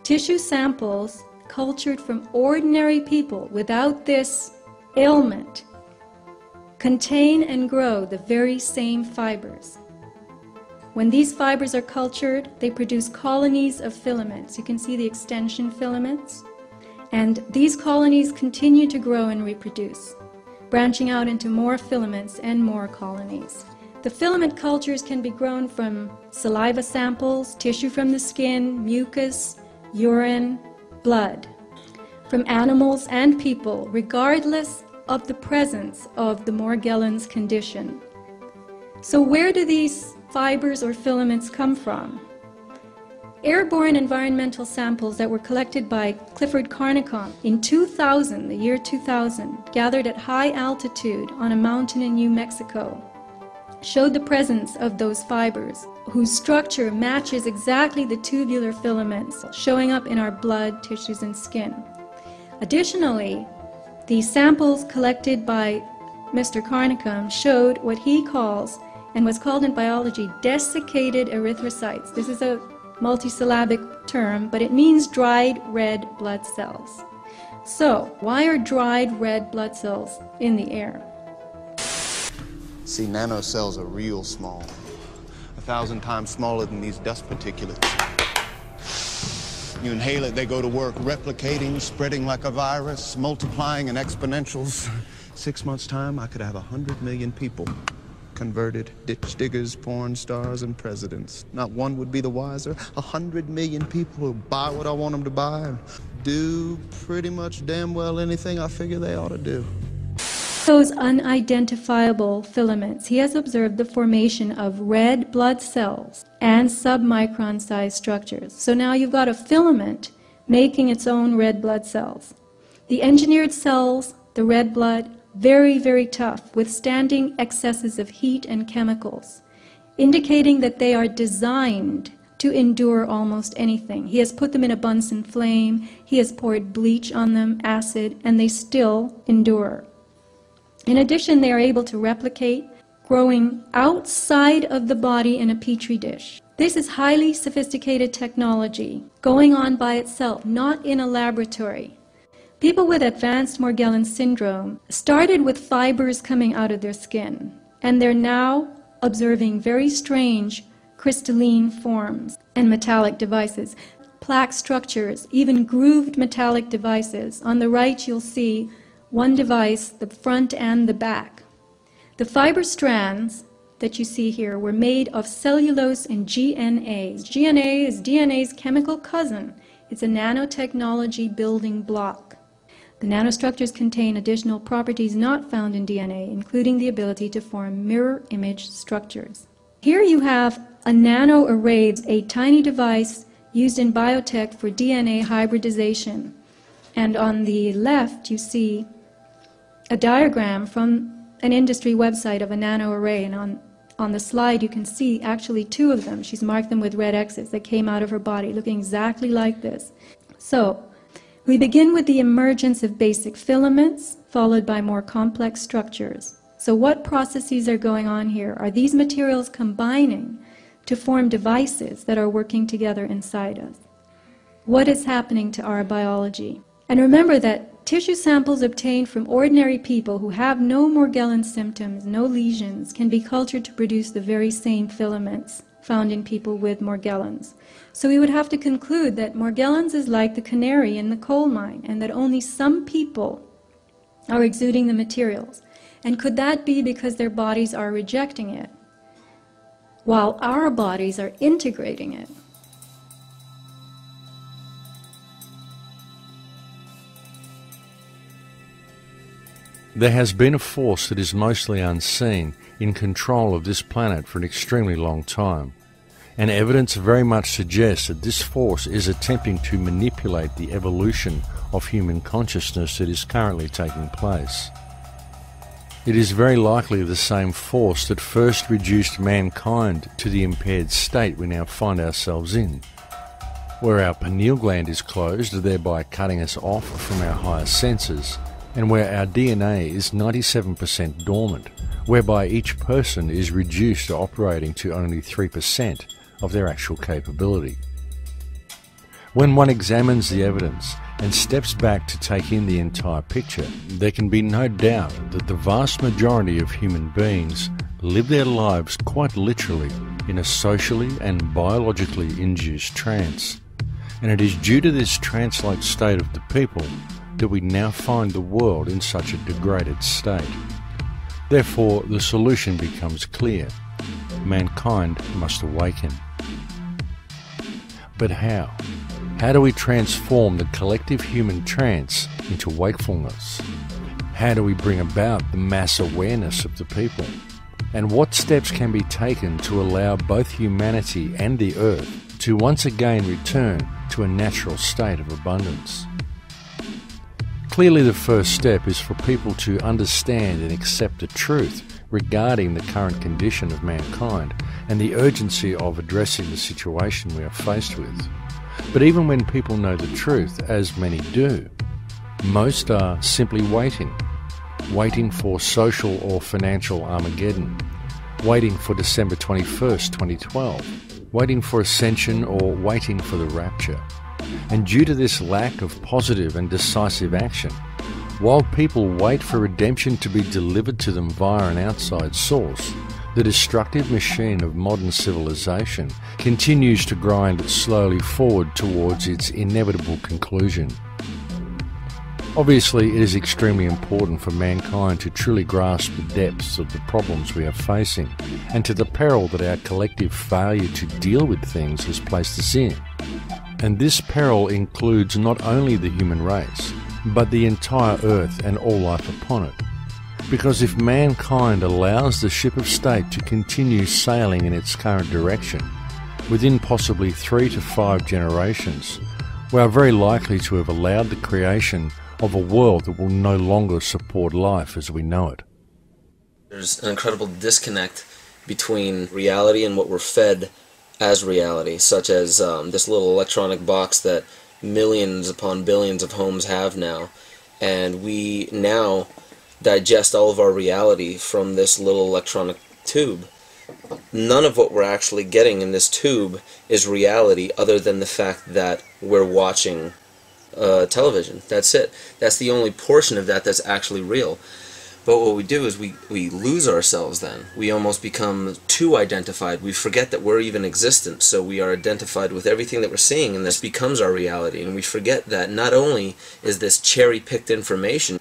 Tissue samples cultured from ordinary people without this ailment contain and grow the very same fibers. When these fibers are cultured, they produce colonies of filaments. You can see the extension filaments. And these colonies continue to grow and reproduce, branching out into more filaments and more colonies. The filament cultures can be grown from saliva samples, tissue from the skin, mucus, urine, blood, from animals and people, regardless of the presence of the Morgellons condition. So where do these fibers or filaments come from? Airborne environmental samples that were collected by Clifford Carnicom in 2000, the year 2000, gathered at high altitude on a mountain in New Mexico, showed the presence of those fibers, whose structure matches exactly the tubular filaments showing up in our blood, tissues, and skin. Additionally, the samples collected by Mr. Carnicom showed what he calls, and was called in biology, desiccated erythrocytes. This is a multisyllabic term, but it means dried red blood cells. So, why are dried red blood cells in the air? See, nanocells are real small, 1,000 times smaller than these dust particulates. You inhale it, they go to work replicating, spreading like a virus, multiplying in exponentials. 6 months' time, I could have 100 million people. Converted, ditch diggers, porn stars, and presidents. Not one would be the wiser. 100 million people who buy what I want them to buy and do pretty much damn well anything I figure they ought to do. Those unidentifiable filaments, he has observed the formation of red blood cells and submicron-sized structures. So now you've got a filament making its own red blood cells. The engineered cells, the red blood, very, very tough, withstanding excesses of heat and chemicals, indicating that they are designed to endure almost anything. He has put them in a Bunsen flame, he has poured bleach on them, acid, and they still endure. In addition, they are able to replicate, growing outside of the body in a petri dish. This is highly sophisticated technology, going on by itself, not in a laboratory. People with advanced Morgellons syndrome started with fibers coming out of their skin, and they're now observing very strange crystalline forms and metallic devices, plaque structures, even grooved metallic devices. On the right you'll see one device, the front and the back. The fiber strands that you see here were made of cellulose and GNA. GNA is DNA's chemical cousin. It's a nanotechnology building block. The nanostructures contain additional properties not found in DNA, including the ability to form mirror image structures. Here you have a nanoarray, a tiny device used in biotech for DNA hybridization. And on the left you see a diagram from an industry website of a nanoarray, and on the slide you can see actually two of them. She's marked them with red X's that came out of her body, looking exactly like this. So, we begin with the emergence of basic filaments, followed by more complex structures. So what processes are going on here? Are these materials combining to form devices that are working together inside us? What is happening to our biology? And remember that tissue samples obtained from ordinary people who have no Morgellons symptoms, no lesions, can be cultured to produce the very same filaments found in people with Morgellons. So we would have to conclude that Morgellons is like the canary in the coal mine, and that only some people are exuding the materials. And could that be because their bodies are rejecting it, while our bodies are integrating it? There has been a force that is mostly unseen in control of this planet for an extremely long time, and evidence very much suggests that this force is attempting to manipulate the evolution of human consciousness that is currently taking place. It is very likely the same force that first reduced mankind to the impaired state we now find ourselves in, where our pineal gland is closed, thereby cutting us off from our higher senses, and where our DNA is 97% dormant, whereby each person is reduced to operating to only 3% of their actual capability. When one examines the evidence and steps back to take in the entire picture, there can be no doubt that the vast majority of human beings live their lives quite literally in a socially and biologically induced trance. And it is due to this trance-like state of the people that we now find the world in such a degraded state. Therefore, the solution becomes clear. Mankind must awaken. But how? How do we transform the collective human trance into wakefulness? How do we bring about the mass awareness of the people? And what steps can be taken to allow both humanity and the earth to once again return to a natural state of abundance? Clearly, the first step is for people to understand and accept the truth regarding the current condition of mankind and the urgency of addressing the situation we are faced with. But even when people know the truth, as many do, most are simply waiting for social or financial Armageddon, waiting for December 21st, 2012, waiting for ascension or waiting for the rapture. And due to this lack of positive and decisive action, while people wait for redemption to be delivered to them via an outside source, the destructive machine of modern civilization continues to grind slowly forward towards its inevitable conclusion. Obviously, it is extremely important for mankind to truly grasp the depths of the problems we are facing and to the peril that our collective failure to deal with things has placed us in. And this peril includes not only the human race, but the entire earth and all life upon it. Because if mankind allows the ship of state to continue sailing in its current direction, within possibly 3 to 5 generations, we are very likely to have allowed the creation of a world that will no longer support life as we know it. There's an incredible disconnect between reality and what we're fed as reality, such as this little electronic box that millions upon billions of homes have now, and we now digest all of our reality from this little electronic tube. None of what we're actually getting in this tube is reality other than the fact that we're watching television. That's it. That's the only portion of that that's actually real. But what we do is we lose ourselves then. We almost become too identified. We forget that we're even existent, so we are identified with everything that we're seeing, and this becomes our reality. And we forget that not only is this cherry-picked information,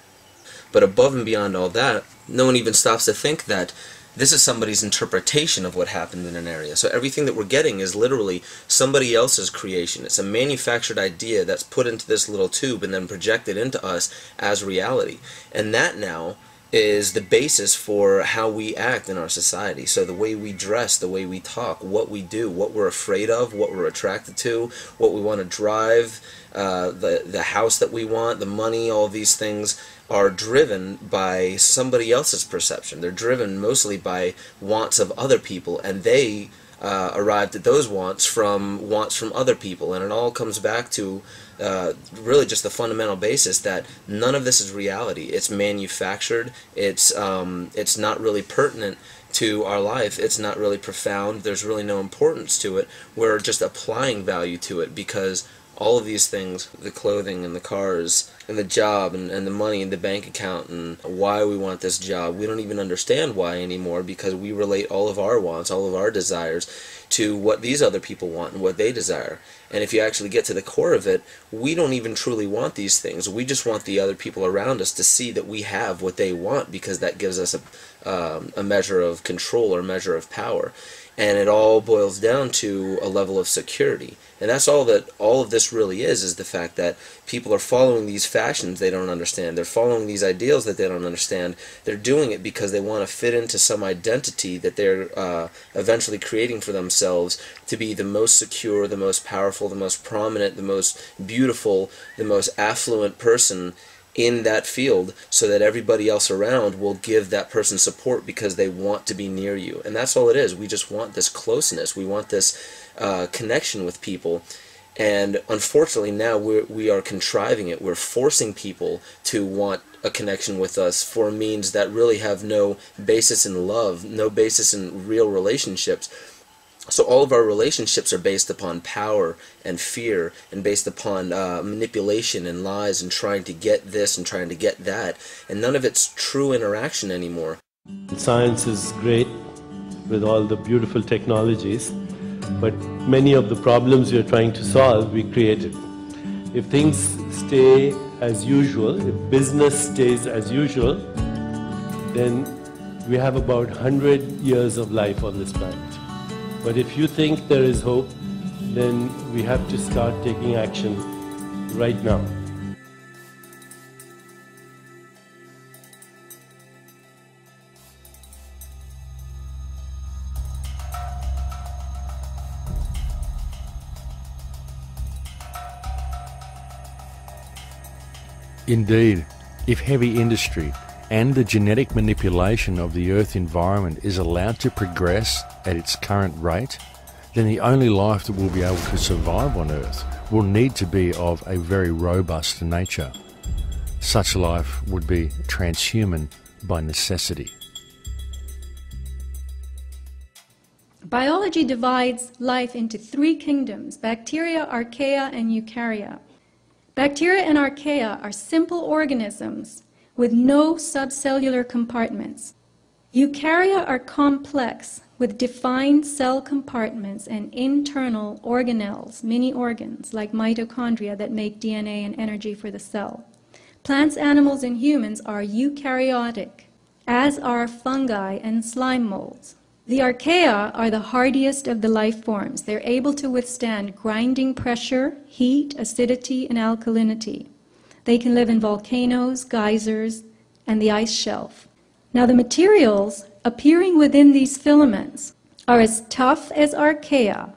but above and beyond all that, no one even stops to think that this is somebody's interpretation of what happened in an area. So everything that we're getting is literally somebody else's creation. It's a manufactured idea that's put into this little tube and then projected into us as reality. And that now is the basis for how we act in our society. So the way we dress, the way we talk, what we do, what we're afraid of, what we're attracted to, what we want to drive, the house that we want, the money, all these things are driven by somebody else's perception. They're driven mostly by wants of other people, and they arrived at those wants from other people, and it all comes back to really just the fundamental basis that none of this is reality. It's manufactured. It's not really pertinent to our life. It's not really profound. There's really no importance to it. We're just applying value to it because all of these things, the clothing and the cars and the job and the money in the bank account and why we want this job, we don't even understand why anymore because we relate all of our wants, all of our desires to what these other people want and what they desire. And if you actually get to the core of it, we don't even truly want these things. We just want the other people around us to see that we have what they want because that gives us a measure of control or a measure of power. And it all boils down to a level of security. And that's all that all of this really is the fact that people are following these fashions they don't understand. They're following these ideals that they don't understand. They're doing it because they want to fit into some identity that they're eventually creating for themselves to be the most secure, the most powerful, the most prominent, the most beautiful, the most affluent person in that field so that everybody else around will give that person support because they want to be near you. And that's all it is. We just want this closeness. We want this connection with people. And unfortunately now we are contriving it. We're forcing people to want a connection with us for means that really have no basis in love, no basis in real relationships. So all of our relationships are based upon power and fear and based upon manipulation and lies and trying to get this and trying to get that. And none of it's true interaction anymore. Science is great with all the beautiful technologies, but many of the problems we are trying to solve, we created. If things stay as usual, if business stays as usual, then we have about 100 years of life on this planet. But if you think there is hope, then we have to start taking action right now. Indeed, if heavy industry and the genetic manipulation of the Earth environment is allowed to progress at its current rate, then the only life that will be able to survive on Earth will need to be of a very robust nature. Such life would be transhuman by necessity. Biology divides life into three kingdoms: bacteria, archaea, and eukarya. Bacteria and archaea are simple organisms with no subcellular compartments. Eukarya are complex, with defined cell compartments and internal organelles, mini organs like mitochondria that make DNA and energy for the cell. Plants, animals, and humans are eukaryotic, as are fungi and slime molds. The archaea are the hardiest of the life forms. They're able to withstand grinding pressure, heat, acidity, and alkalinity. They can live in volcanoes, geysers, and the ice shelf. Now, the materials appearing within these filaments are as tough as archaea.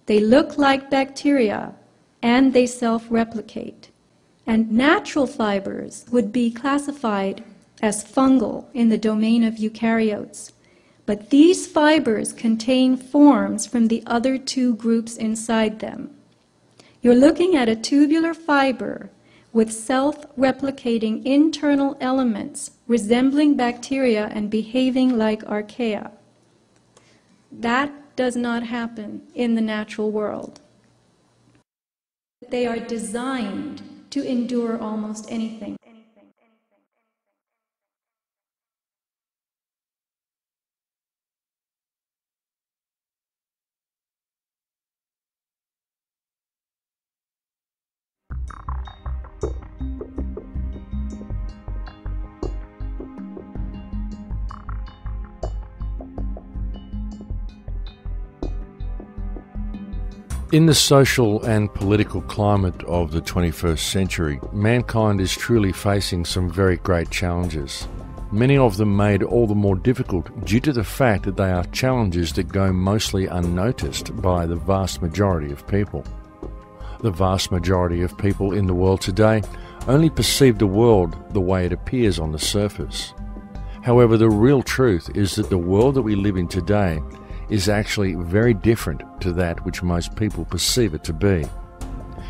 They look like bacteria, and they self-replicate. And natural fibers would be classified as fungal in the domain of eukaryotes. But these fibers contain forms from the other two groups inside them. You're looking at a tubular fiber with self-replicating internal elements resembling bacteria and behaving like archaea. That does not happen in the natural world. They are designed to endure almost anything. In the social and political climate of the 21st century, mankind is truly facing some very great challenges. Many of them made all the more difficult due to the fact that they are challenges that go mostly unnoticed by the vast majority of people. The vast majority of people in the world today only perceive the world the way it appears on the surface. However, the real truth is that the world that we live in today is actually very different to that which most people perceive it to be.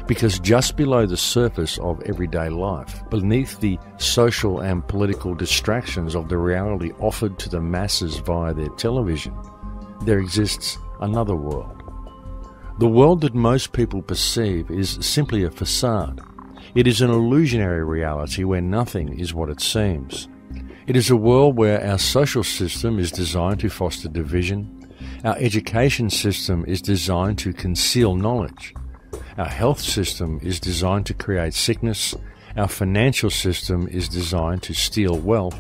Because just below the surface of everyday life, beneath the social and political distractions of the reality offered to the masses via their television, there exists another world. The world that most people perceive is simply a facade. It is an illusionary reality where nothing is what it seems. It is a world where our social system is designed to foster division. Our education system is designed to conceal knowledge. Our health system is designed to create sickness. Our financial system is designed to steal wealth.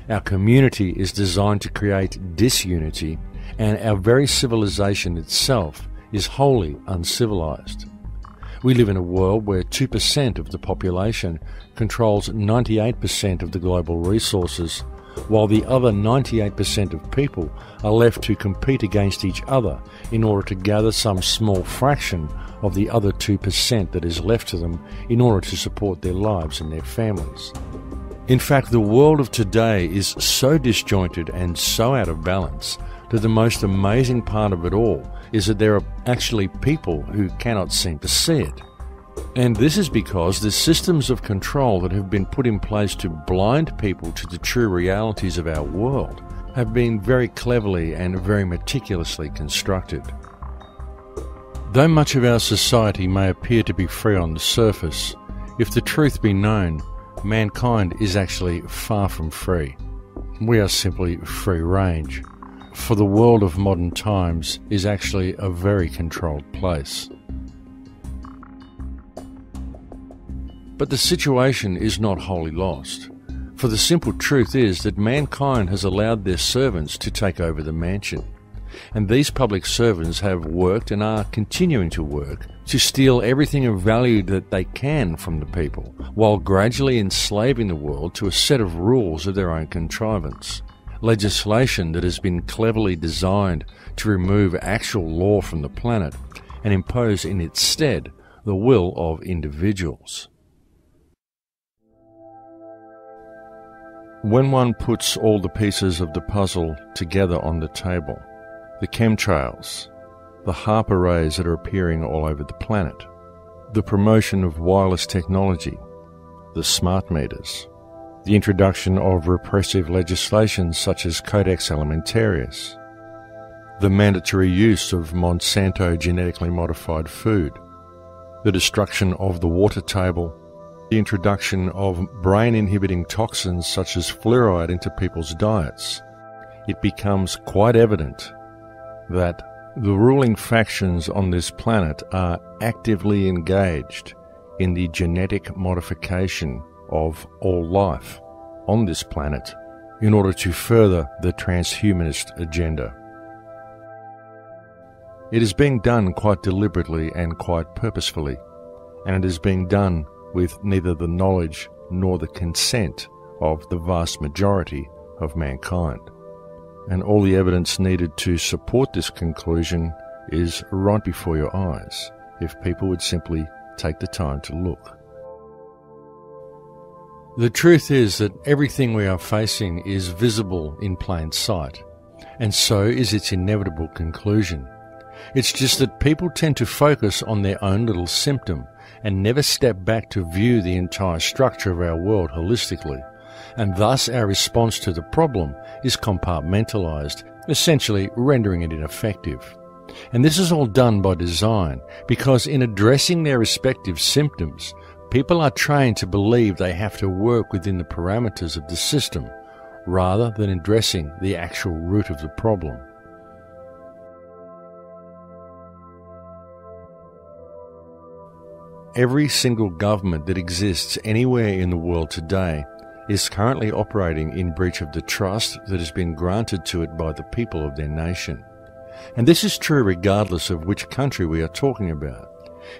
Our community is designed to create disunity. And our very civilization itself is wholly uncivilized. We live in a world where 2% of the population controls 98% of the global resources, while the other 98% of people are left to compete against each other in order to gather some small fraction of the other 2% that is left to them in order to support their lives and their families. In fact, the world of today is so disjointed and so out of balance that the most amazing part of it all is that there are actually people who cannot seem to see it. And this is because the systems of control that have been put in place to blind people to the true realities of our world have been very cleverly and very meticulously constructed. Though much of our society may appear to be free on the surface, if the truth be known, mankind is actually far from free. We are simply free range, for the world of modern times is actually a very controlled place. But the situation is not wholly lost, for the simple truth is that mankind has allowed their servants to take over the mansion. And these public servants have worked and are continuing to work to steal everything of value that they can from the people, while gradually enslaving the world to a set of rules of their own contrivance. Legislation that has been cleverly designed to remove actual law from the planet and impose in its stead the will of individuals. When one puts all the pieces of the puzzle together on the table, the chemtrails, the HAARP arrays that are appearing all over the planet, the promotion of wireless technology, the smart meters, the introduction of repressive legislation such as Codex Alimentarius, the mandatory use of Monsanto genetically modified food, the destruction of the water table, the introduction of brain-inhibiting toxins such as fluoride into people's diets, it becomes quite evident that the ruling factions on this planet are actively engaged in the genetic modification of all life on this planet in order to further the transhumanist agenda. It is being done quite deliberately and quite purposefully, and it is being done with neither the knowledge nor the consent of the vast majority of mankind. And all the evidence needed to support this conclusion is right before your eyes, if people would simply take the time to look. The truth is that everything we are facing is visible in plain sight, and so is its inevitable conclusion. It's just that people tend to focus on their own little symptom and never step back to view the entire structure of our world holistically, and thus our response to the problem is compartmentalized, essentially rendering it ineffective. And this is all done by design, because in addressing their respective symptoms, people are trained to believe they have to work within the parameters of the system, rather than addressing the actual root of the problem. Every single government that exists anywhere in the world today is currently operating in breach of the trust that has been granted to it by the people of their nation. And this is true regardless of which country we are talking about.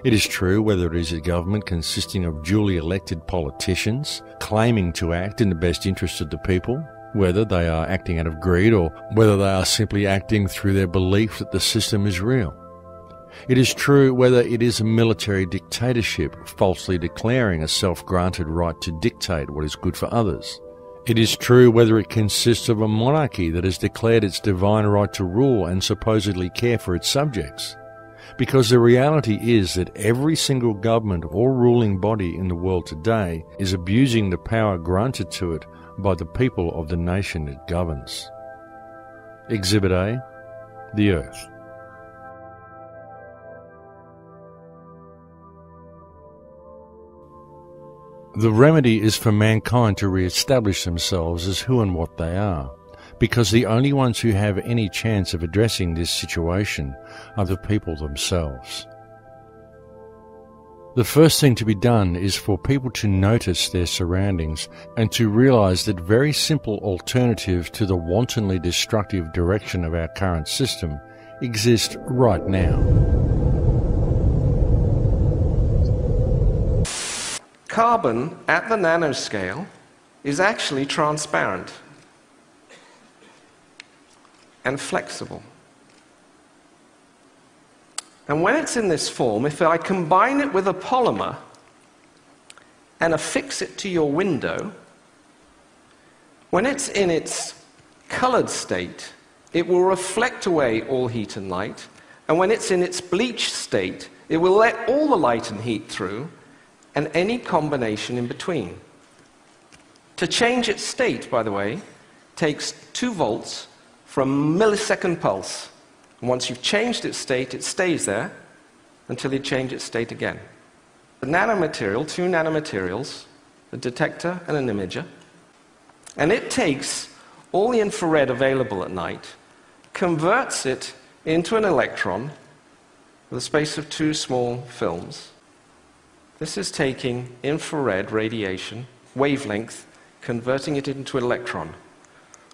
It is true whether it is a government consisting of duly elected politicians claiming to act in the best interest of the people, whether they are acting out of greed or whether they are simply acting through their belief that the system is real. It is true whether it is a military dictatorship falsely declaring a self-granted right to dictate what is good for others. It is true whether it consists of a monarchy that has declared its divine right to rule and supposedly care for its subjects. Because the reality is that every single government or ruling body in the world today is abusing the power granted to it by the people of the nation it governs. Exhibit A, the Earth. The remedy is for mankind to re-establish themselves as who and what they are, because the only ones who have any chance of addressing this situation are the people themselves. The first thing to be done is for people to notice their surroundings and to realize that very simple alternatives to the wantonly destructive direction of our current system exist right now. Carbon at the nanoscale is actually transparent. and flexible. And when it's in this form, if I combine it with a polymer and affix it to your window, when it's in its colored state, it will reflect away all heat and light, and when it's in its bleached state, it will let all the light and heat through, and any combination in between. To change its state, by the way, takes 2 volts for a millisecond pulse. And once you've changed its state, it stays there until you change its state again. The nanomaterial, 2 nanomaterials, a detector and an imager, and it takes all the infrared available at night, converts it into an electron with the space of 2 small films. This is taking infrared radiation, wavelength, converting it into an electron.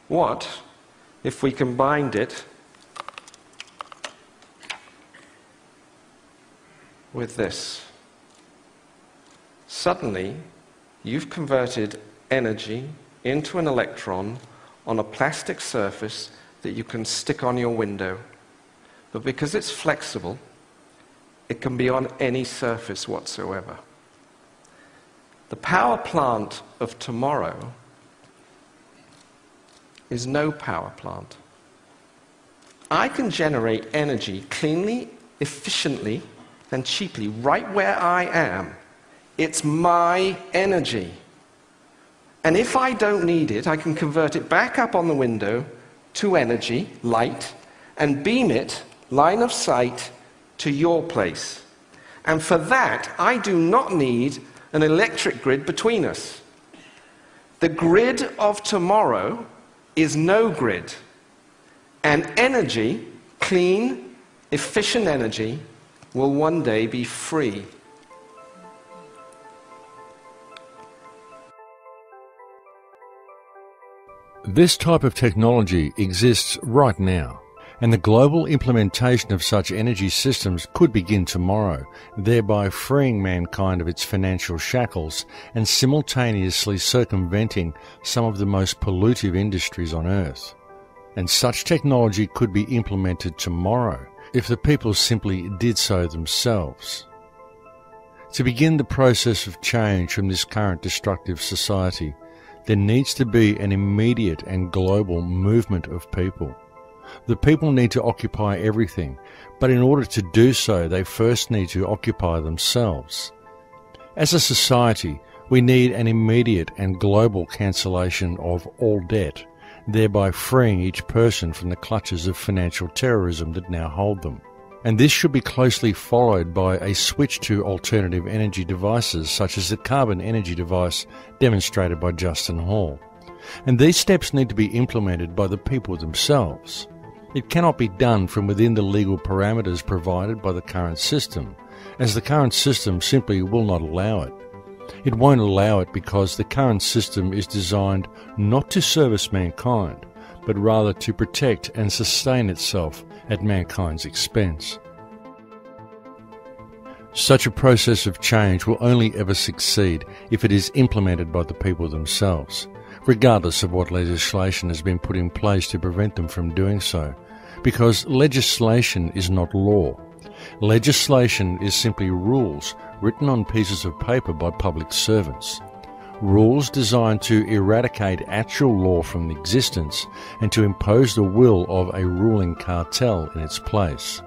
What if we combined it with this? Suddenly, you've converted energy into an electron on a plastic surface that you can stick on your window. But because it's flexible, it can be on any surface whatsoever. The power plant of tomorrow is no power plant. I can generate energy cleanly, efficiently, and cheaply right where I am. It's my energy. And if I don't need it, I can convert it back up on the window to energy, light, and beam it, line of sight, to your place. And for that, I do not need an electric grid between us. The grid of tomorrow is no grid. And energy, clean, efficient energy, will one day be free. This type of technology exists right now, and the global implementation of such energy systems could begin tomorrow, thereby freeing mankind of its financial shackles and simultaneously circumventing some of the most pollutive industries on Earth. And such technology could be implemented tomorrow if the people simply did so themselves. To begin the process of change from this current destructive society, there needs to be an immediate and global movement of people. The people need to occupy everything, but in order to do so, they first need to occupy themselves. As a society, we need an immediate and global cancellation of all debt, thereby freeing each person from the clutches of financial terrorism that now hold them. And this should be closely followed by a switch to alternative energy devices such as the carbon energy device demonstrated by Justin Hall. And these steps need to be implemented by the people themselves. It cannot be done from within the legal parameters provided by the current system, as the current system simply will not allow it. It won't allow it because the current system is designed not to service mankind, but rather to protect and sustain itself at mankind's expense. Such a process of change will only ever succeed if it is implemented by the people themselves, regardless of what legislation has been put in place to prevent them from doing so, because legislation is not law. Legislation is simply rules written on pieces of paper by public servants. Rules designed to eradicate actual law from existence and to impose the will of a ruling cartel in its place,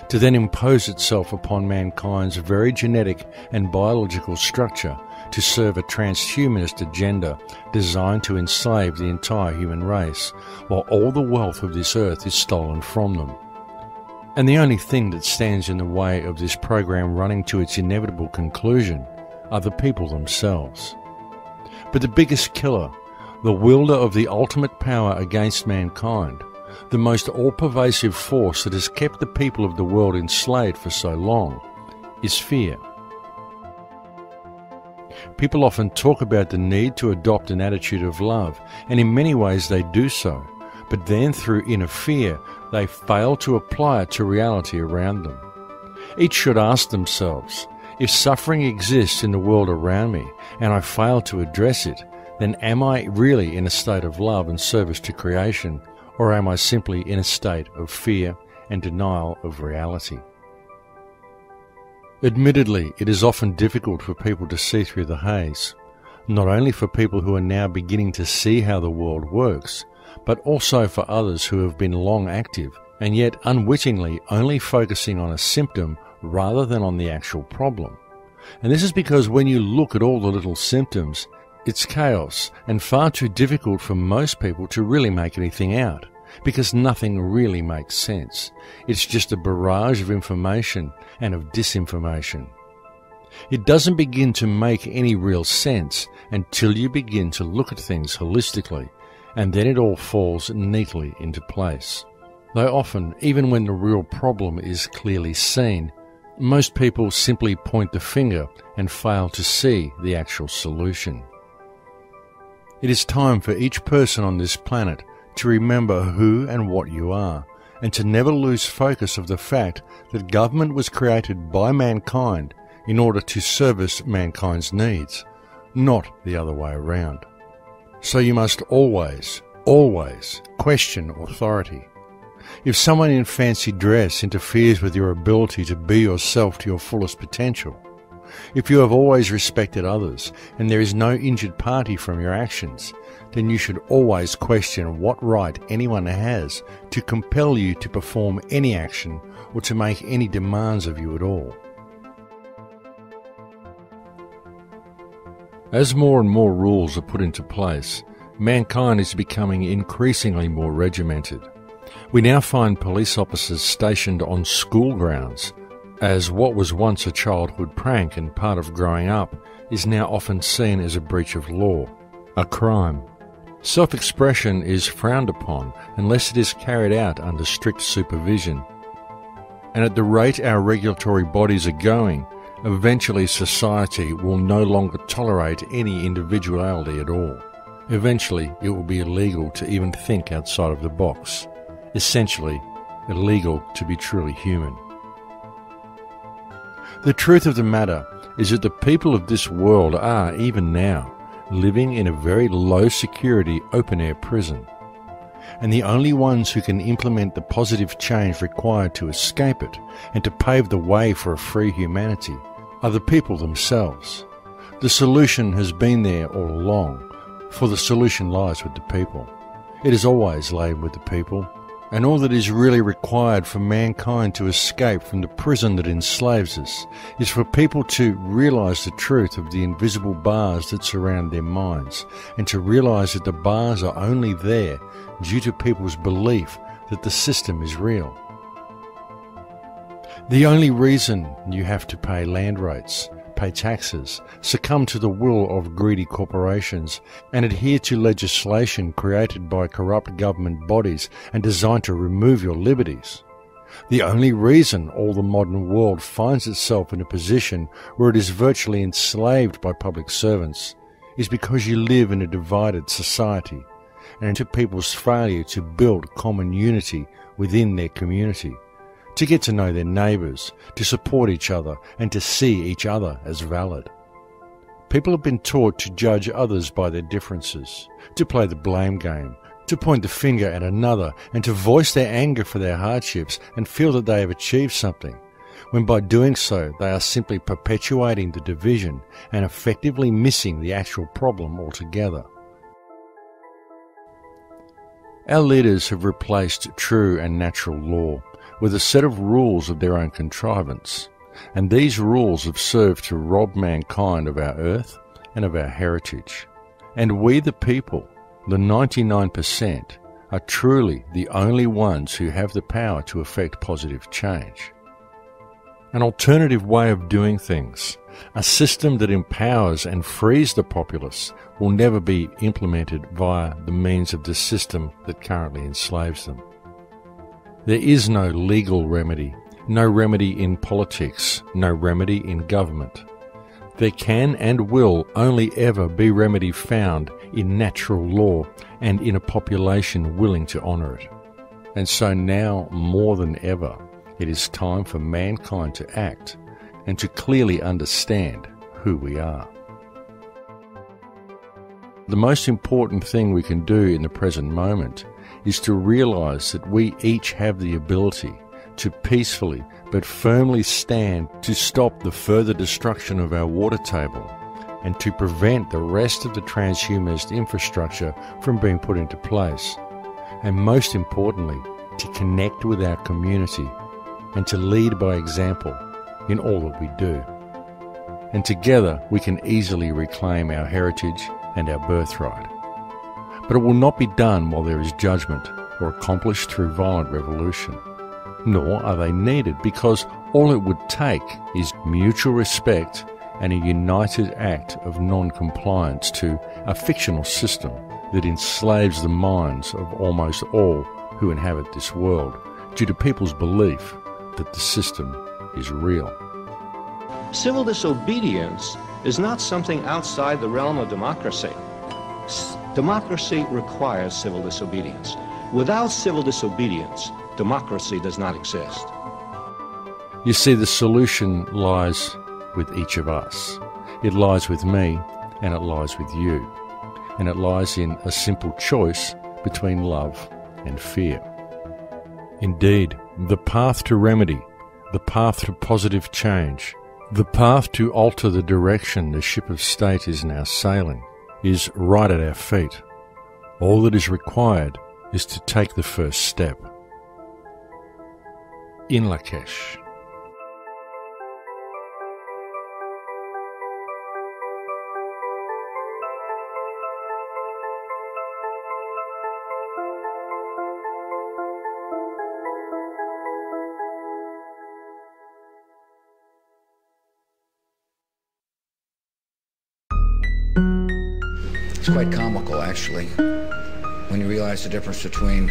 to then impose itself upon mankind's very genetic and biological structure to serve a transhumanist agenda designed to enslave the entire human race, while all the wealth of this earth is stolen from them. And the only thing that stands in the way of this program running to its inevitable conclusion are the people themselves. But the biggest killer, the wielder of the ultimate power against mankind, the most all-pervasive force that has kept the people of the world enslaved for so long, is fear. People often talk about the need to adopt an attitude of love, and in many ways they do so, but then through inner fear, they fail to apply it to reality around them. Each should ask themselves, if suffering exists in the world around me and I fail to address it, then am I really in a state of love and service to creation, Or am I simply in a state of fear and denial of reality? Admittedly, it is often difficult for people to see through the haze, not only for people who are now beginning to see how the world works, but also for others who have been long active and yet unwittingly only focusing on a symptom rather than on the actual problem. And this is because when you look at all the little symptoms, it's chaos and far too difficult for most people to really make anything out, because nothing really makes sense. It's just a barrage of information and of disinformation. It doesn't begin to make any real sense until you begin to look at things holistically, and then it all falls neatly into place. Though often, even when the real problem is clearly seen, most people simply point the finger and fail to see the actual solution. It is time for each person on this planet to remember who and what you are, and to never lose focus of the fact that government was created by mankind in order to service mankind's needs, not the other way around. So you must always question authority. If someone in fancy dress interferes with your ability to be yourself to your fullest potential, if you have always respected others and there is no injured party from your actions, then you should always question what right anyone has to compel you to perform any action or to make any demands of you at all. As more and more rules are put into place, mankind is becoming increasingly more regimented. We now find police officers stationed on school grounds, as what was once a childhood prank and part of growing up is now often seen as a breach of law, a crime. Self-expression is frowned upon unless it is carried out under strict supervision. And at the rate our regulatory bodies are going, eventually society will no longer tolerate any individuality at all. Eventually it will be illegal to even think outside of the box. Essentially, illegal to be truly human. The truth of the matter is that the people of this world are, even now, living in a very low-security open-air prison. And the only ones who can implement the positive change required to escape it and to pave the way for a free humanity are the people themselves. The solution has been there all along, for the solution lies with the people. It has always lain with the people. And all that is really required for mankind to escape from the prison that enslaves us is for people to realize the truth of the invisible bars that surround their minds, and to realize that the bars are only there due to people's belief that the system is real. The only reason you have to pay land rates, pay taxes, succumb to the will of greedy corporations, and adhere to legislation created by corrupt government bodies and designed to remove your liberties. The only reason all the modern world finds itself in a position where it is virtually enslaved by public servants is because you live in a divided society, and to people's failure to build common unity within their community, to get to know their neighbours, to support each other, and to see each other as valid. People have been taught to judge others by their differences, to play the blame game, to point the finger at another, and to voice their anger for their hardships and feel that they have achieved something, when by doing so they are simply perpetuating the division and effectively missing the actual problem altogether. Our leaders have replaced true and natural law with a set of rules of their own contrivance, and these rules have served to rob mankind of our earth and of our heritage. And we the people, the 99%, are truly the only ones who have the power to effect positive change. An alternative way of doing things, a system that empowers and frees the populace, will never be implemented via the means of the system that currently enslaves them. There is no legal remedy, no remedy in politics, no remedy in government. There can and will only ever be remedy found in natural law and in a population willing to honour it. And so now, more than ever, it is time for mankind to act and to clearly understand who we are. The most important thing we can do in the present moment is to realize that we each have the ability to peacefully but firmly stand to stop the further destruction of our water table and to prevent the rest of the transhumanist infrastructure from being put into place. And most importantly, to connect with our community and to lead by example in all that we do. And together we can easily reclaim our heritage and our birthright. But it will not be done while there is judgment or accomplished through violent revolution. Nor are they needed, because all it would take is mutual respect and a united act of non-compliance to a fictional system that enslaves the minds of almost all who inhabit this world due to people's belief that the system is real. Civil disobedience is not something outside the realm of democracy. Democracy requires civil disobedience. Without civil disobedience, democracy does not exist. You see, the solution lies with each of us. It lies with me, and it lies with you. And it lies in a simple choice between love and fear. Indeed, the path to remedy, the path to positive change, the path to alter the direction the ship of state is now sailing is right at our feet. All that is required is to take the first step. In Lakesh. It's quite comical, actually, when you realize the difference between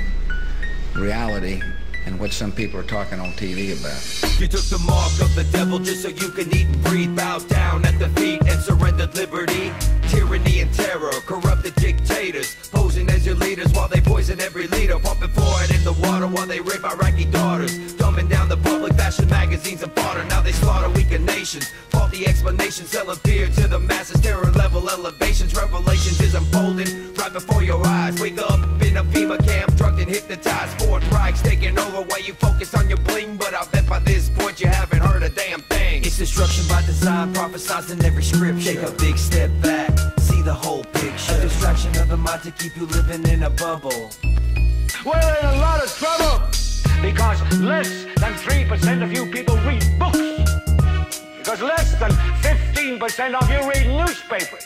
reality and what some people are talking on TV about. You took the mark of the devil just so you can eat and breathe. Bowed down at the feet and surrendered liberty. Tyranny and terror, corrupted dictators, posing as your leaders while they poison every leader. Pumping fluoride in the water while they rape Iraqi daughters. Dumbing down the public, fashion magazines and fodder. Now they slaughter weakened nations. Faulty explanations, selling fear to the masses. Terror level elevations, revelations is unfolding right before your eyes. Wake up in a FEMA camp, drugged and hypnotized. Fourth Reich's taking over while you focus on your bling. But I bet by this point you haven't heard a damn thing. It's destruction by design, prophesized in every script. Take a big step back, see the whole picture. A distraction of the mind to keep you living in a bubble. We're in a lot of trouble because less than 3% of you people read books. Because less than 15% of you read newspapers.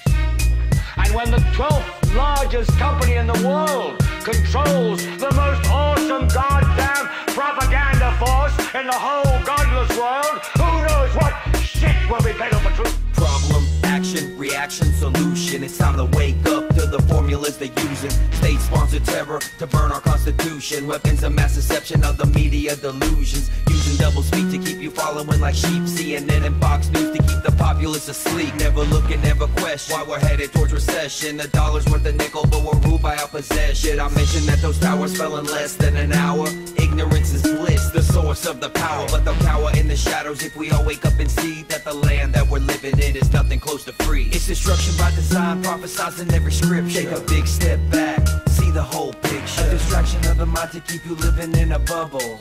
And when the 12th largest company in the world controls the most awesome goddamn propaganda force in the whole godless world, who knows what shit will be peddled for truth? Problem, action, reaction, solution. It's time to wake up to the formulas they're using. State-sponsored terror to burn our constitution. Weapons of mass deception of the media delusions. Using double speak to keep you following like sheep. CNN and Fox News to keep the populace asleep. Never look and never question why we're headed towards recession. The dollar's worth a nickel, but we're ruled by our possession. I mentioned that those towers fell in less than an hour. Ignorance is bliss, the source of the power. But they'll cower in the shadows if we all wake up and see that the land that we're living in is nothing close to free. It's destruction by design, prophesized in every scripture. Take a big step back, see the whole picture. A distraction of the mind to keep you living in a bubble.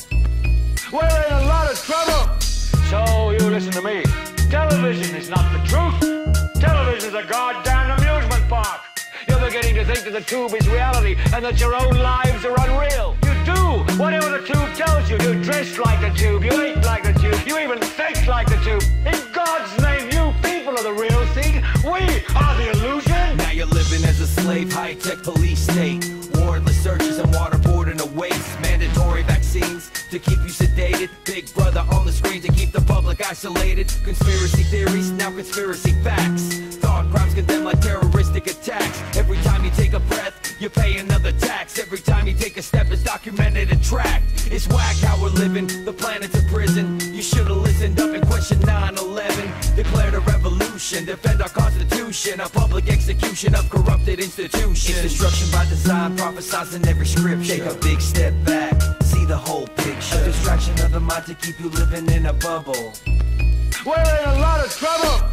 We're in a lot of trouble. So you listen to me. Television is not the truth. Television is a goddamn amusement park. You're beginning to think that the tube is reality and that your own lives are unreal. You do whatever the tube tells you. You dress like the tube, you eat like the tube, you even think like the tube. In God's name, you people are the real thing. We are the illusion. Now you're living as a slave, high-tech police state. Warrantless searches and waterboarding a waste. Mandatory vaccines to keep you sedated. Big brother on the screen to keep the public isolated. Conspiracy theories, now conspiracy facts. Thought crimes condemned like terroristic attacks. Every time you take a breath, you pay another tax. Every time you take a step, it's documented and tracked. It's whack how we're living, the planet's a prison. You should've listened up and questioned 9/11. Declared a revolution, defend our constitution. A public execution of corrupted institutions. It's destruction by design, prophesized in every scripture. Take a big step back, see the whole picture. A distraction of the mind to keep you living in a bubble. We're in a lot of trouble.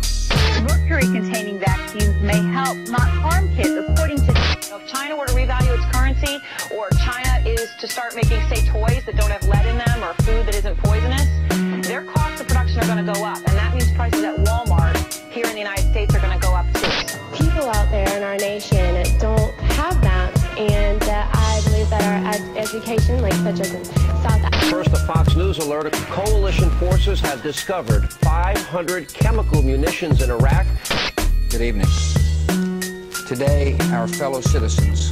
Mercury-containing vaccines vaccines may help, not harm kids, according to... If China were to revalue its currency, or China is to start making, say, toys that don't have lead in them or food that isn't poisonous, their costs of production are going to go up, and that means prices at Walmart here in the United States are going to go up too. People out there in our nation don't have that, and I believe that our education, like such as in South Africa. First, a Fox News alert: coalition forces have discovered 500 chemical munitions in Iraq. Good evening. Today, our fellow citizens,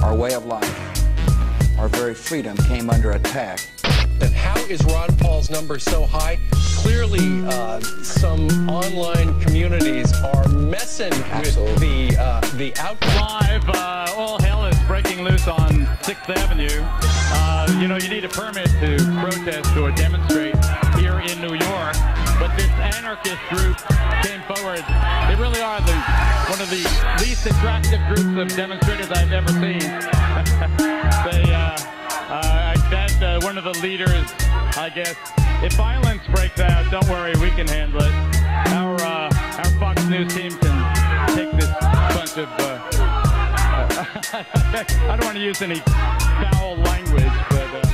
our way of life, our very freedom came under attack. And how is Ron Paul's number so high? Clearly, some online communities are messing with the outcome. Live, all hell is breaking loose on 6th Avenue. You know, you need a permit to protest or demonstrate here in New York, but this anarchist group came forward. They really are one of the least attractive groups of demonstrators I've ever seen. I bet one of the leaders, I guess, if violence breaks out, don't worry, we can handle it. Our Fox News team can take this bunch of, I don't want to use any foul language, but